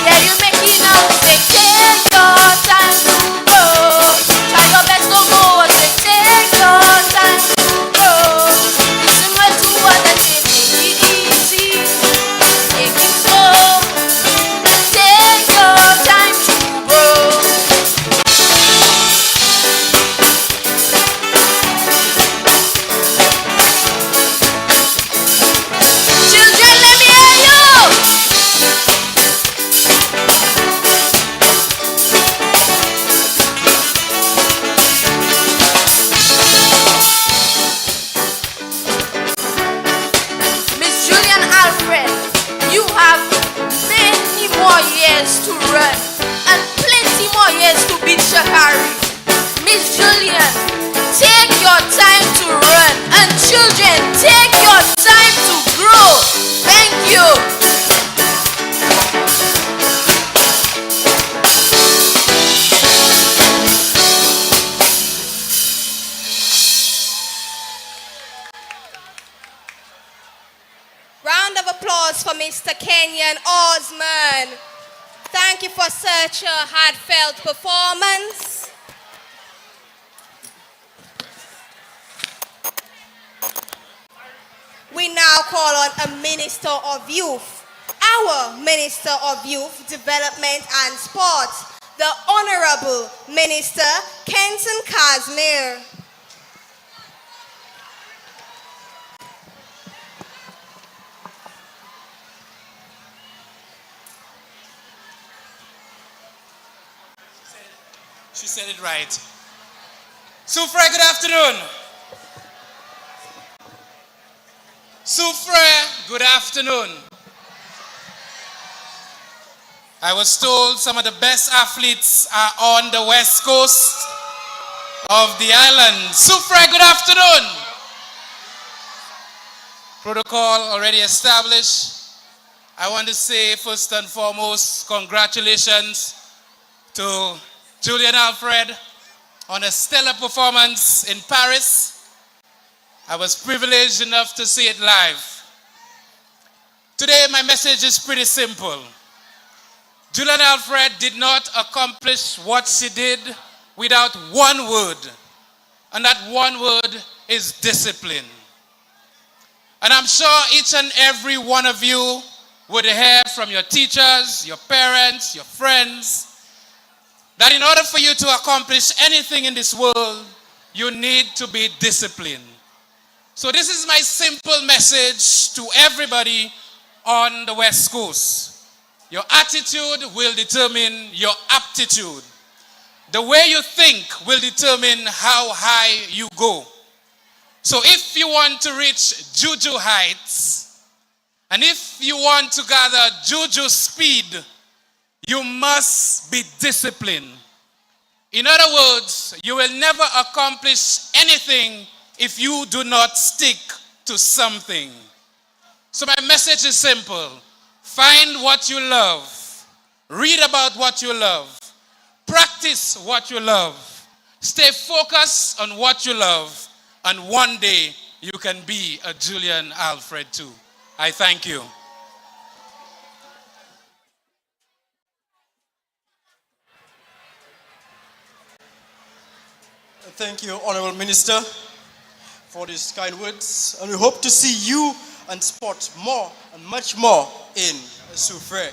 Yeah, you're making a mistake. Take your time to go. Try your best to go astray. Take your time to go. Listen well to what I say. Take it easy. Take it slow. Take your time to go. Children, let me hear you. Miss Julien Alfred, you have many more years to run and plenty more years to beat Shakari. Miss Julien, take your time to run, and children, take your time to grow. Thank you. Round of applause for Mr. Kenyon Osman. Thank you for such a heartfelt performance. We now call on a Minister of Youth, our Minister of Youth, Development and Sports, the Honorable Minister Kenton Casimir. She said it right. Soufriere, good afternoon. Soufriere, good afternoon. I was told some of the best athletes are on the west coast of the island. Soufriere, good afternoon. Protocol already established. I want to say first and foremost, congratulations to Julien Alfred on a stellar performance in Paris. I was privileged enough to see it live. Today my message is pretty simple. Julien Alfred did not accomplish what she did without one word, and that one word is discipline. And I'm sure each and every one of you would hear from your teachers, your parents, your friends, that in order for you to accomplish anything in this world, you need to be disciplined. So this is my simple message to everybody on the West Coast. Your attitude will determine your aptitude. The way you think will determine how high you go. So if you want to reach Juju heights, and if you want to gather Juju speed, you must be disciplined. In other words, you will never accomplish anything if you do not stick to something. So my message is simple. Find what you love. Read about what you love. Practice what you love. Stay focused on what you love. And one day you can be a Julien Alfred too. I thank you. Thank you, Honorable Minister, for these kind words. And we hope to see you and sport more and much more in Soufriere.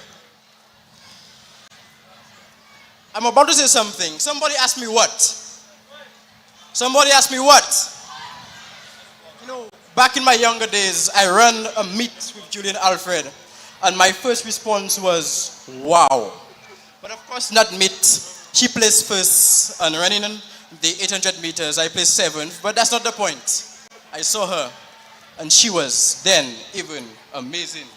I'm about to say something. Somebody asked me what? Somebody asked me what? You know, back in my younger days, I ran a meet with Julien Alfred, and my first response was, wow. But of course, not meet. She placed first and running the 800 meters. I placed seventh, but that's not the point. I saw her, and she was then even amazing.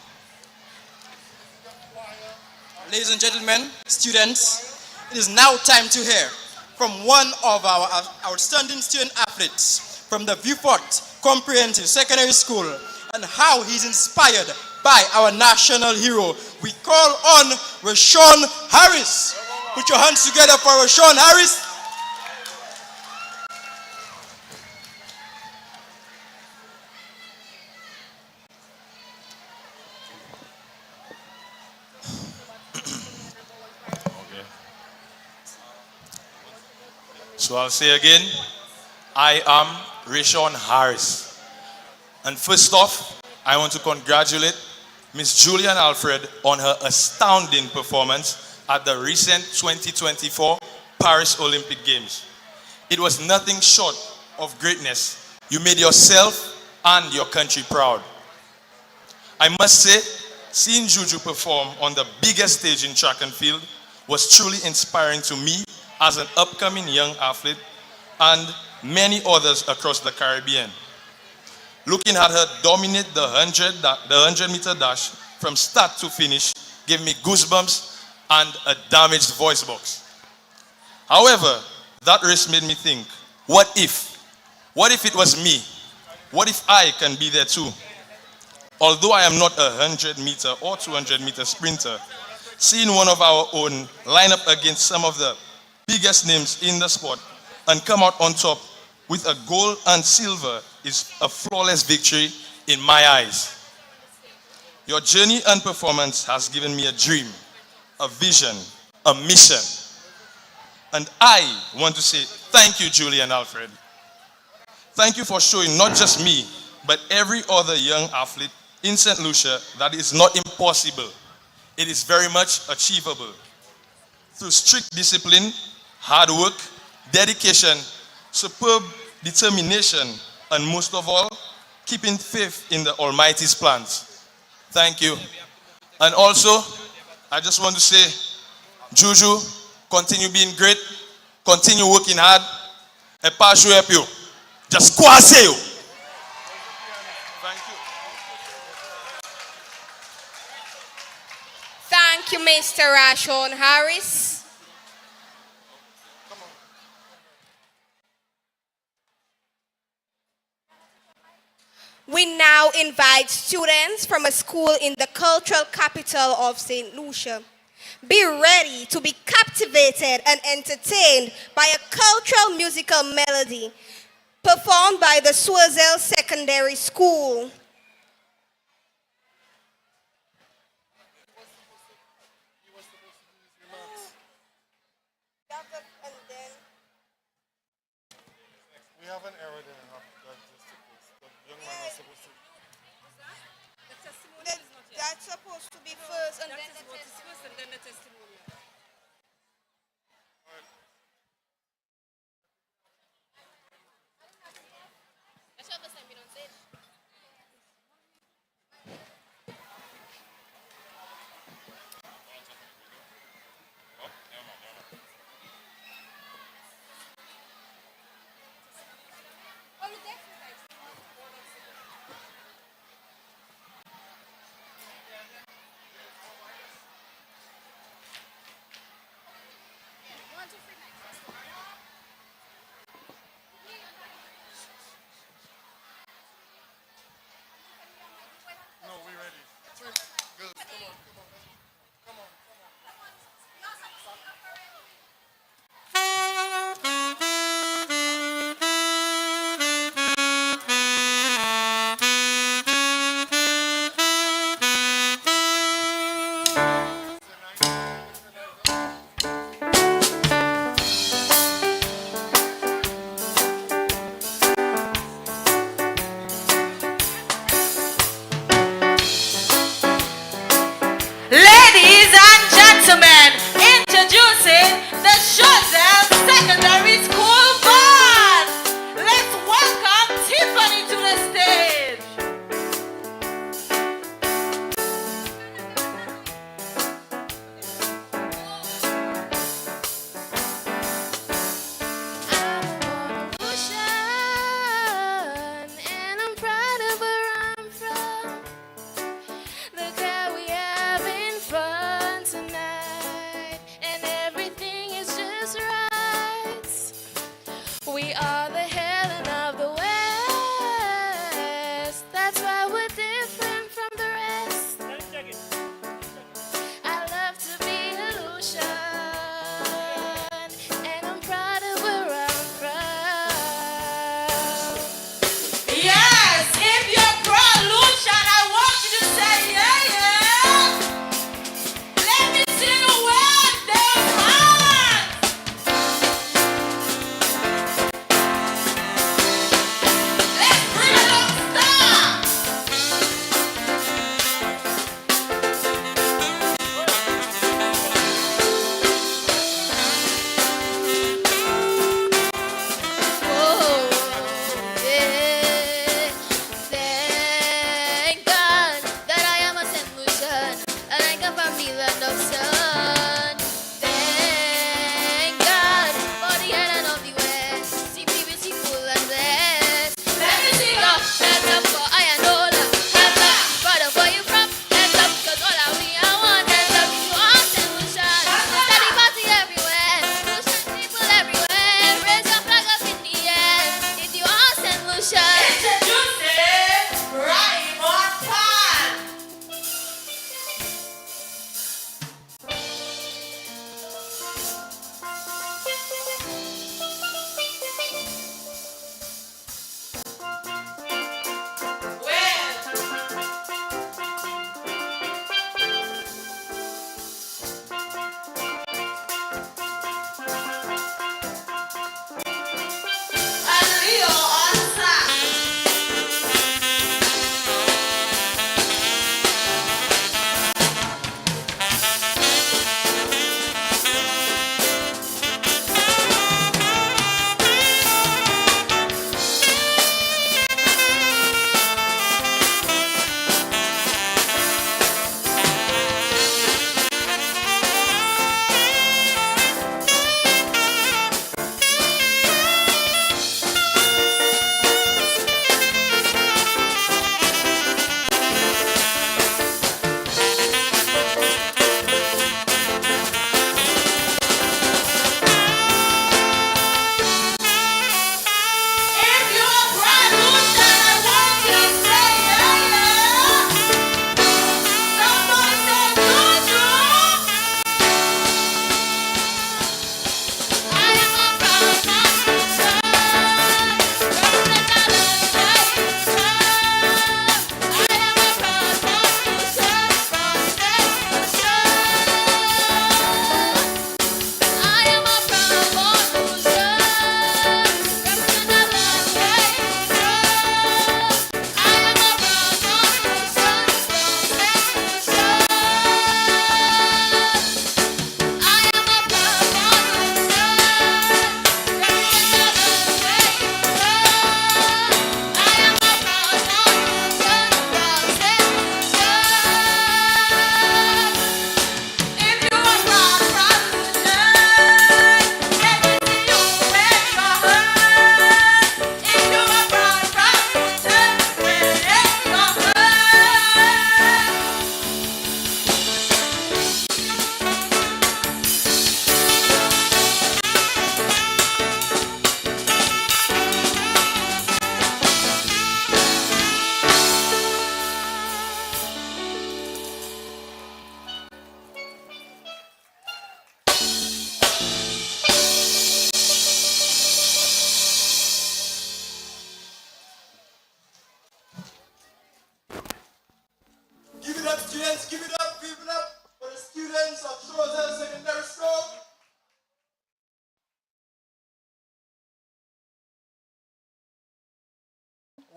Ladies and gentlemen, students, it is now time to hear from one of our outstanding student athletes from the Viewport Comprehensive Secondary School and how he's inspired by our national hero. We call on Rashawn Harris. Put your hands together for Rashawn Harris. So I'll say again, I am Rashawn Harris. And first off, I want to congratulate Miss Julien Alfred on her astounding performance at the recent 2024 Paris Olympic Games. It was nothing short of greatness. You made yourself and your country proud. I must say, seeing Juju perform on the biggest stage in track and field was truly inspiring to me as an upcoming young athlete and many others across the Caribbean. Looking at her dominate the 100-meter dash from start to finish gave me goosebumps and a damaged voice box. However, that race made me think, what if? What if it was me? What if I can be there too? Although I am not a 100-meter or 200-meter sprinter, seeing one of our own line up against some of the biggest names in the sport and come out on top with a gold and silver is a flawless victory in my eyes. Your journey and performance has given me a dream, a vision, a mission. And I want to say thank you, Julien Alfred. Thank you for showing not just me, but every other young athlete in St. Lucia that is not impossible. It is very much achievable. Through strict discipline, hard work, dedication, superb determination, and most of all, keeping faith in the Almighty's plans. Thank you. And also, I just want to say, Juju, continue being great, continue working hard, and pass you help you. Just squash you. Thank you, Mr. Rashawn Harris. We now invite students from a school in the cultural capital of St. Lucia. Be ready to be captivated and entertained by a cultural musical melody performed by the Soufriere Secondary School. We have an error there. The young man was supposed to. That's supposed to be first and then the testimonial.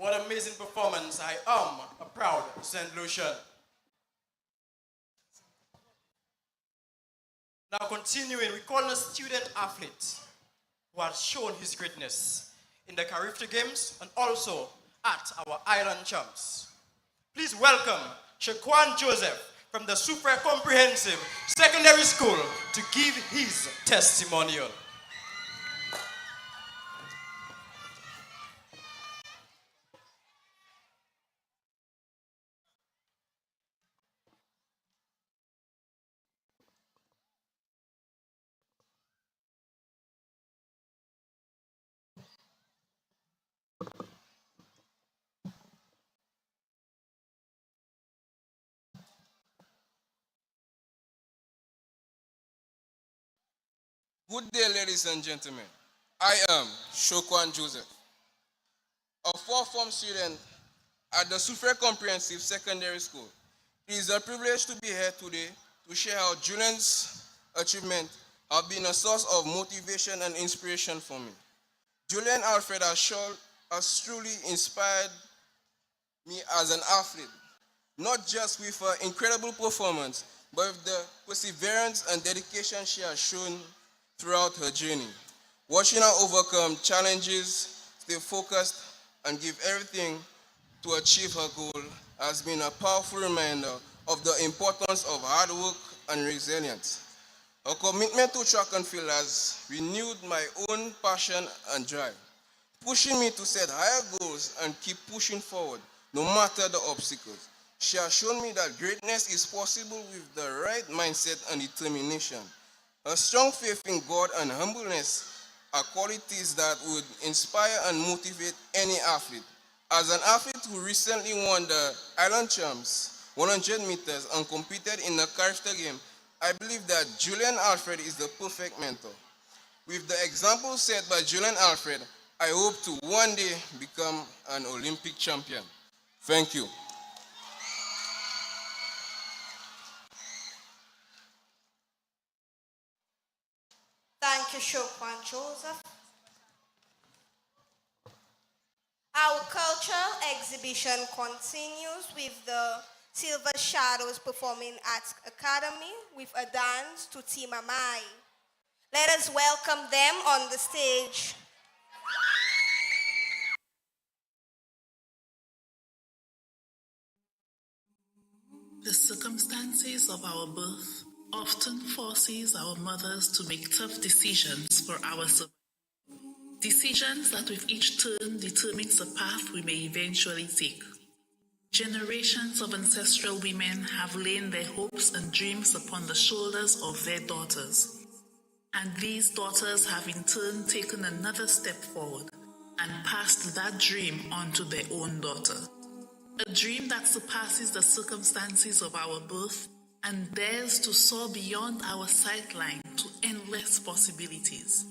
What an amazing performance. I am a proud St. Lucian. Now continuing, we call a student athlete who has shown his greatness in the Carifta Games and also at our Island Champs. Please welcome Shaquan Joseph from the Soufriere Comprehensive Secondary School to give his testimonial. Good day, ladies and gentlemen. I am Shaquan Joseph, a fourth-form student at the Soufriere Comprehensive Secondary School. It is a privilege to be here today to share how Julien's achievements have been a source of motivation and inspiration for me. Julien Alfred has truly inspired me as an athlete, not just with her incredible performance, but with the perseverance and dedication she has shown throughout her journey. Watching her overcome challenges, stay focused, and give everything to achieve her goal has been a powerful reminder of the importance of hard work and resilience. Her commitment to track and field has renewed my own passion and drive, pushing me to set higher goals and keep pushing forward, no matter the obstacles. She has shown me that greatness is possible with the right mindset and determination. Her strong faith in God and humbleness are qualities that would inspire and motivate any athlete. As an athlete who recently won the Island Champs 100 meters and competed in the Carifta game, I believe that Julien Alfred is the perfect mentor. With the example set by Julien Alfred, I hope to one day become an Olympic champion. Thank you. Thank you, Shaquan Joseph. Our cultural exhibition continues with the Silver Shadows Performing Arts Academy with a dance to Tima Mai. Let us welcome them on the stage. The circumstances of our birth often forces our mothers to make tough decisions for our survival. Decisions that with each turn determines the path we may eventually take. Generations of ancestral women have laid their hopes and dreams upon the shoulders of their daughters. And these daughters have in turn taken another step forward and passed that dream on to their own daughter. A dream that surpasses the circumstances of our birth and dares to soar beyond our sightline to endless possibilities.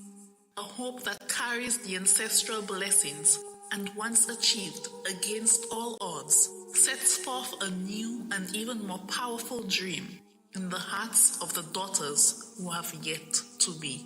A hope that carries the ancestral blessings and once achieved against all odds, sets forth a new and even more powerful dream in the hearts of the daughters who have yet to be.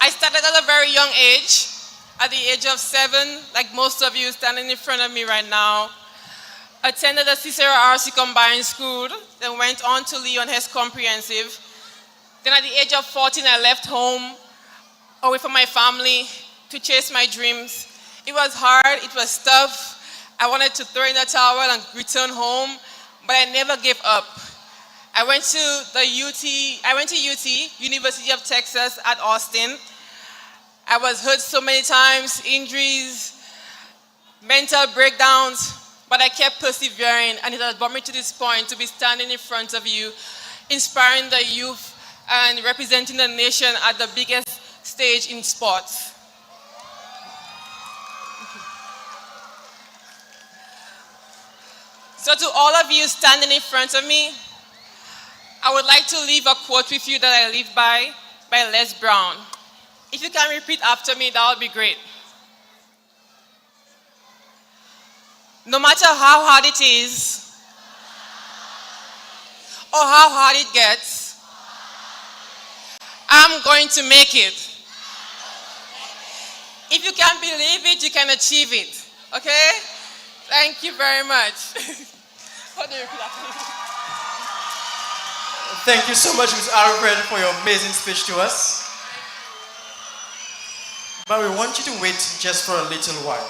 I started at a very young age, at the age of 7, like most of you standing in front of me right now. Attended the Soufriere RC Combined School, then went on to Leon Hess Comprehensive. Then at the age of 14, I left home, away from my family, to chase my dreams. It was hard, it was tough. I wanted to throw in the towel and return home, but I never gave up. I went to UT, University of Texas at Austin. I was hurt so many times, injuries, mental breakdowns, but I kept persevering, and it has brought me to this point to be standing in front of you, inspiring the youth and representing the nation at the biggest stage in sports. So to all of you standing in front of me, I would like to leave a quote with you that I live by Les Brown. If you can repeat after me, that would be great. No matter how hard it is, or how hard it gets, I'm going to make it. If you can believe it, you can achieve it. Okay? Thank you very much. How do you repeat after me? Thank you so much, Ms. Alfred, for your amazing speech to us. But we want you to wait just for a little while.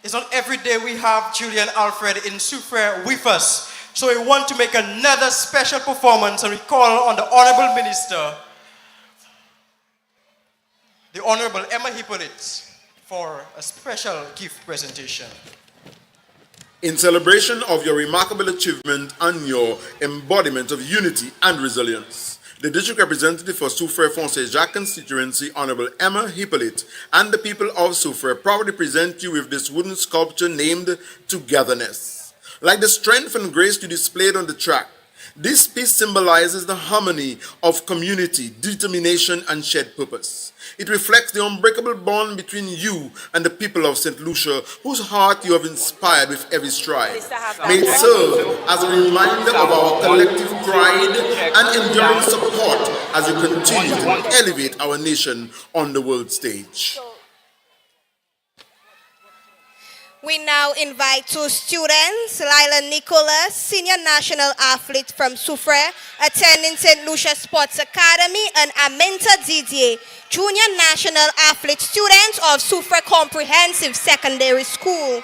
It's not every day we have Julien Alfred in Soufriere with us. So we want to make another special performance and we call on the Honorable Minister, the Honorable Emma Hippolyte, for a special gift presentation. In celebration of your remarkable achievement and your embodiment of unity and resilience, the district representative for Soufriere Fonce-Jacques constituency, Honorable Emma Hippolyte, and the people of Soufriere proudly present you with this wooden sculpture named Togetherness. Like the strength and grace you displayed on the track, this piece symbolizes the harmony of community, determination, and shared purpose. It reflects the unbreakable bond between you and the people of St. Lucia, whose heart you have inspired with every stride. May it serve as a reminder of our collective pride and enduring support as we continue to elevate our nation on the world stage. We now invite two students, Lila Nicholas, senior national athlete from Soufriere, attending St. Lucia Sports Academy, and Aminta Didier, junior national athlete student of Soufriere Comprehensive Secondary School.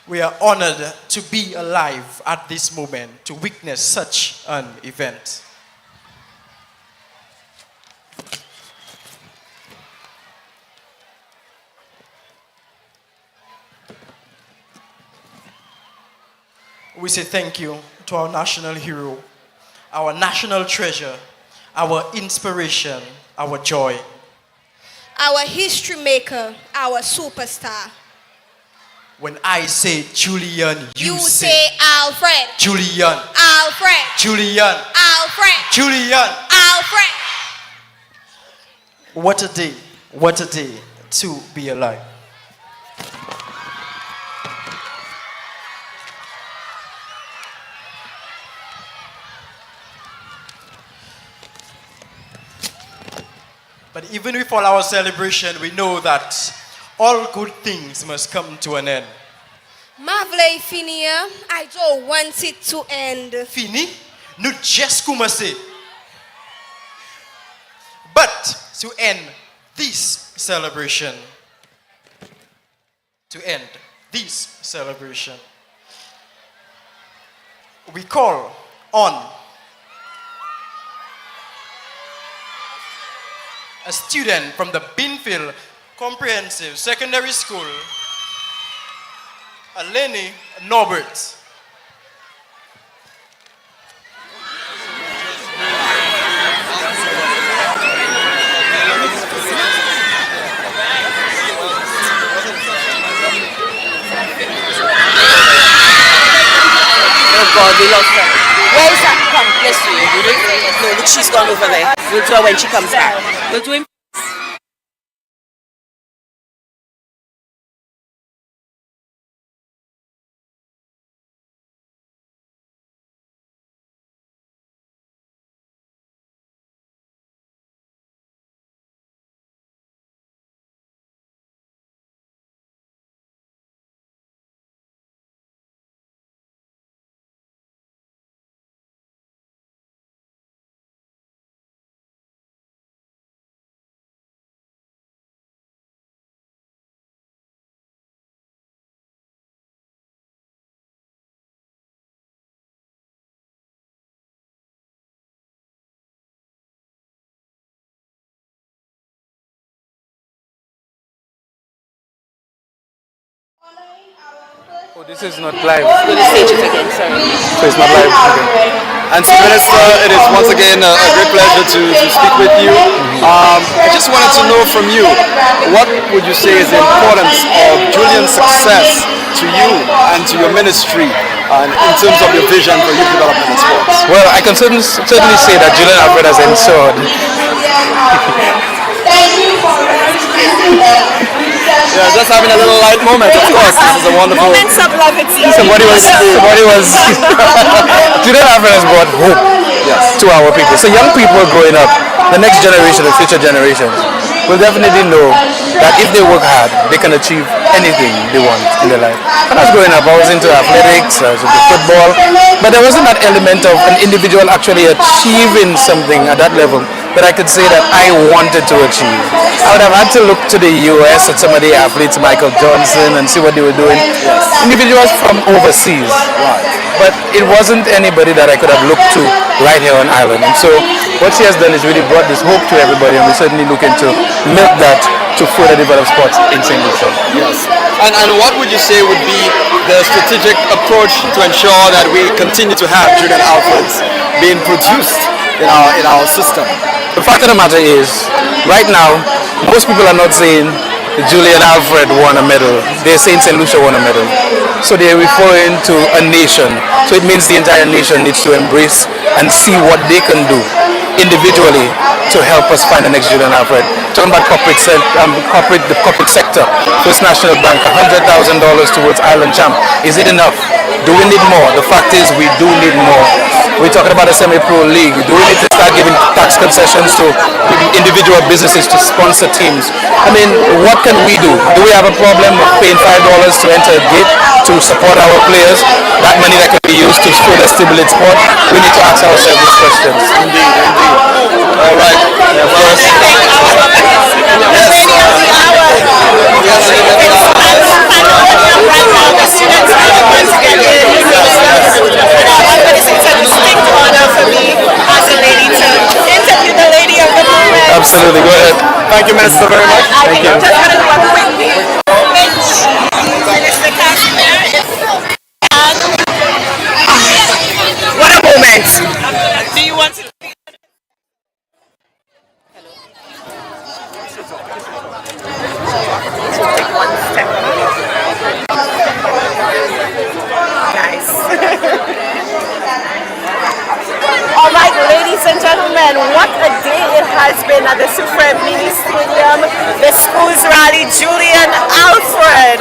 We are honored to be alive at this moment to witness such an event. We say thank you to our national hero, our national treasure, our inspiration, our joy. Our history maker, our superstar. When I say Julien, you say Alfred. Julien. Alfred. Julien. Alfred. Julien. Alfred. What a day to be alive. But even with all our celebration, we know that all good things must come to an end. Mavle finia, I don't want it to end. Fini? No just come say. But to end this celebration, we call on a student from the Binfield Comprehensive Secondary School, Eleni Norbert. Oh God, we lost her. Where is that? Come, Yes, no, look, she's gone over there. We'll do her when she comes back. We'll do him. Oh, this is not live. Go to stage it again, sorry. So it's not live. Okay. And so, Minister, it is once again a great pleasure to speak with you. I just wanted to know from you, what would you say is the importance of Julian's success to you and to your ministry in terms of your vision for youth development and sports? Well, I can certainly say that Julien Alfred has ensured. Yeah, just having a little light moment, of course. This is a wonderful... Moments of levity. Somebody was Julien Alfred has brought hope to our people. So young people growing up, the next generation, the future generations, will definitely know that if they work hard, they can achieve anything they want in their life. When I was growing up, I was into athletics, I was into football, but there wasn't that element of an individual actually achieving something at that level that I could say that I wanted to achieve. I would have had to look to the US at some of the athletes, Michael Johnson, and see what they were doing. Individuals from overseas. But it wasn't anybody that I could have looked to right here on Ireland. And so what she has done is really brought this hope to everybody, and we're certainly looking to milk that to further develop sports in St. Lucia. Yes. And what would you say would be the strategic approach to ensure that we continue to have Julien Alfreds being produced in our system? The fact of the matter is, right now, most people are not saying Julien Alfred won a medal. They're saying St. Lucia won a medal. So they're referring to a nation. So it means the entire nation needs to embrace and see what they can do individually to help us find the next Julien Alfred. Talking about the corporate sector, First National Bank, $100,000 towards Ireland champ. Is it enough? Do we need more? The fact is, we do need more. We're talking about a semi-pro league. Do we need to start giving tax concessions to individual businesses to sponsor teams? I mean, what can we do? Do we have a problem of paying $5 to enter a gate to support our players? That money that can be used to further stimulate sport? We need to ask ourselves these questions. Indeed. All right. Absolutely, go ahead. Thank you, Minister, very much. Thank you. What a moment. Do you want to? Nice. All right, ladies and gentlemen, what a day it has been at the Soufriere Mini Stadium. The school's rally, Julien Alfred.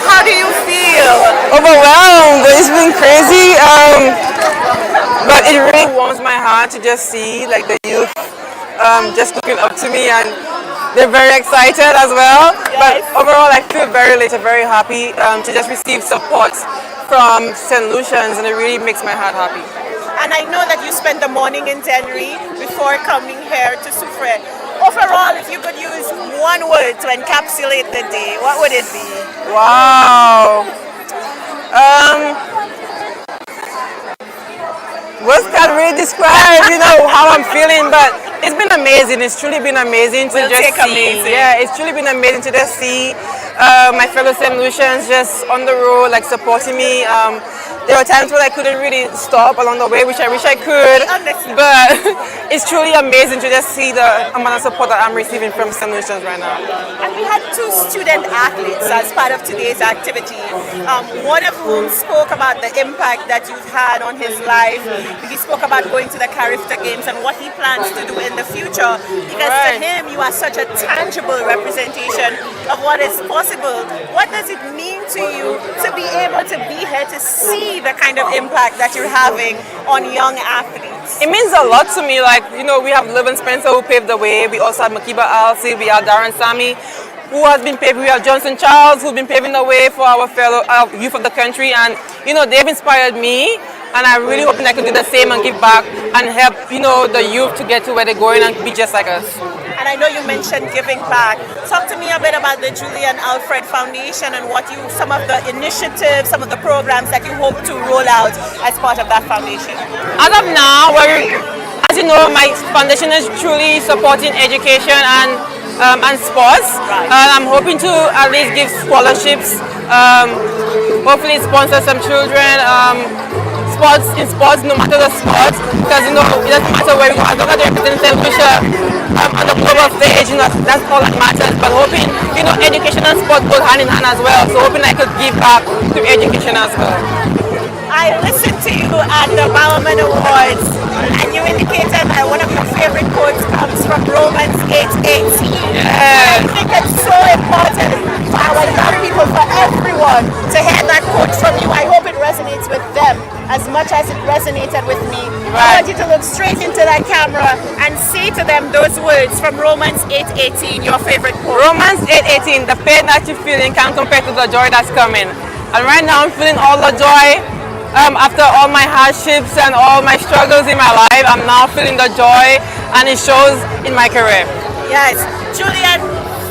How do you feel? Overwhelmed. It's been crazy, but it really warms my heart to just see like the youth just looking up to me, and they're very excited as well. Yes. But overall, I feel very elated, very happy to just receive support from St. Lucians, and it really makes my heart happy. And I know that you spent the morning in Tenerife before coming here to Soufriere. Overall, if you could use one word to encapsulate the day, what would it be? Wow. Words can't really describe, how I'm feeling, but it's been amazing. It's truly been amazing to just see. Amazing. Yeah, it's truly been amazing to just see my fellow St. Lucians just on the road, like supporting me. There were times when I couldn't really stop along the way, which I wish I could. But it's truly amazing to just see the amount of support that I'm receiving from St. Lucians right now. And we had 2 student athletes as part of today's activity. One of whom spoke about the impact that you've had on his life. He spoke about going to the Carifta Games and what he plans to do in the future. Because to him, you are such a tangible representation of what is possible. What does it mean to you to be able to be here to see the kind of impact that you're having on young athletes? It means a lot to me. Like, you know, we have Livin Spencer who paved the way. We also have Makiba Alsi. We have Darren Sami who has been paving. We have Johnson Charles who's been paving the way for our fellow youth of the country. And, you know, they've inspired me. And I really hope I could do the same and give back and help, you know, the youth to get to where they're going and be just like us. And I know you mentioned giving back. Talk to me a bit about the Julien Alfred Foundation and some of the initiatives, some of the programs that you hope to roll out as part of that foundation. As of now, as you know, my foundation is truly supporting education and sports. I'm hoping to at least give scholarships, hopefully sponsor some children. In sports, no matter the sport, because you know it doesn't matter where we go, as long as they're representing St. Lucia on the global stage, you know, that's all that matters. But hoping, you know, education and sport go hand in hand as well. So hoping I could give back to education as well. I listened to you at the Bowerman Awards, and you indicated that one of your favorite quotes comes from Romans 8:18. I think it's so important for our young people, for everyone, to hear that quote from you. I hope it resonates with them as much as it resonated with me. I want you to look straight into that camera and say to them those words from Romans 8:18, your favorite quote. Romans 8:18, the pain that you're feeling can't compare to the joy that's coming. And right now I'm feeling all the joy. After all my hardships and all my struggles in my life, I'm now feeling the joy, and it shows in my career. Yes, Julien,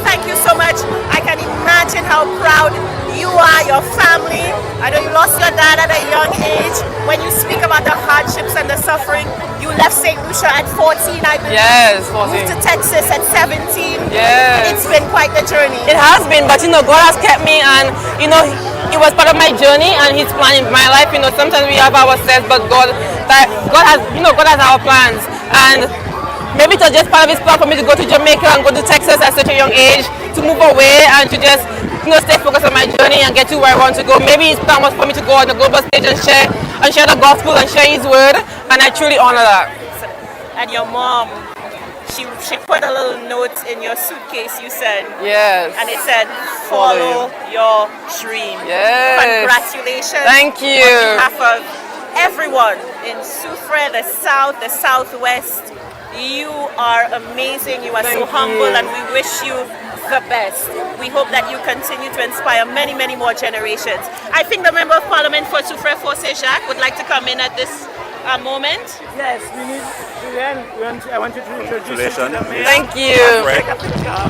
thank you so much. I can imagine how proud you are, your family. I know you lost your dad at a young age. When you speak about the hardships and the suffering, you left St. Lucia at 14, I believe. Yes, 14. Moved to Texas at 17. Yes. It's been quite the journey. It has been, but you know, God has kept me, and you know, it was part of my journey and His plan in my life. You know, sometimes we have ourselves, but God has our plans, and maybe it was just part of His plan for me to go to Jamaica and go to Texas at such a young age, to move away and to just, you know, stay focused on my journey and get to where I want to go. Maybe His plan was for me to go on the global stage and share the gospel and share His word, and I truly honor that. And your mom, she put a little note in your suitcase, you said. Yes. And it said, follow your dream. Yes. Congratulations. Thank you. On behalf of everyone in Soufriere, the South, the Southwest, you are amazing. You are so humble, and we wish you the best. We hope that you continue to inspire many, many more generations. I think the Member of Parliament for Soufriere, Jacques, would like to come in at this moment. Yes, we need Julien. I want you to introduce you to the mayor. Thank you.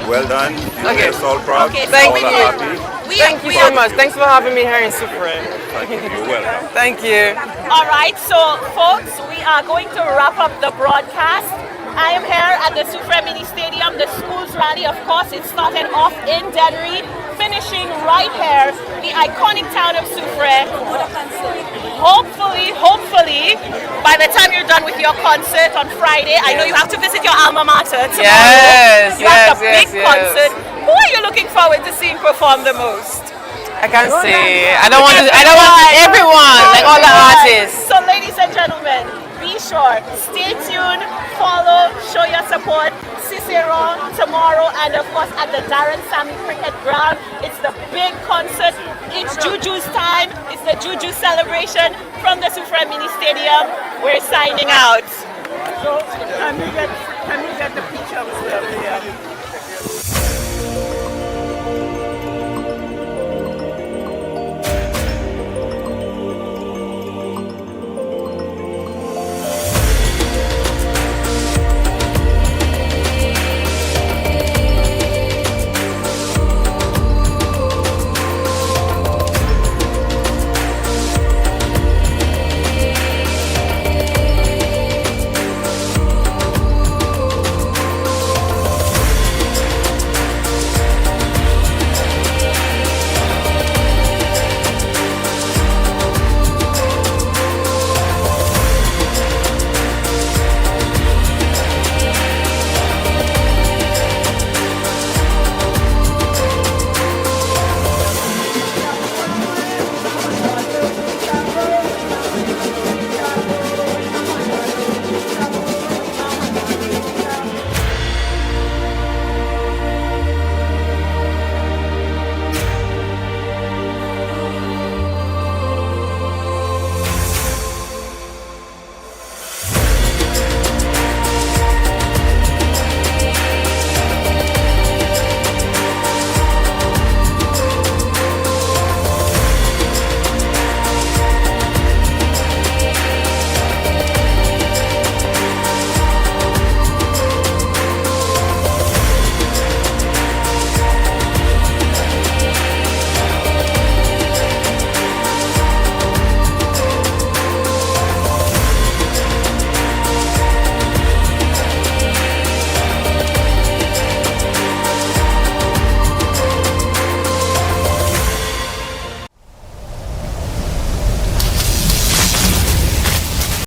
Well done. Okay. All proud. Okay, thank you. Happy. Thank you so much. Thanks for having me here in Soufriere. You're welcome. Thank you. All right, so folks, we are going to wrap up the broadcast. I am here at the Soufriere Mini Stadium, the schools rally. Of course, it started off in Dennery, finishing right here, the iconic town of Soufriere. Hopefully, by the time you're done with your concert on Friday, I know you have to visit your alma mater tomorrow. Yes, you have the big concert. Who are you looking forward to seeing perform the most? I can't say. I don't want everyone, like all the artists. So ladies and gentlemen, be sure, stay tuned, follow, show your support. Cicero tomorrow, and of course at the Darren Sami Cricket Ground. It's the big concert. It's Juju's time. It's the Juju celebration from the Soufriere Mini Stadium. We're signing out. So can we get the picture of the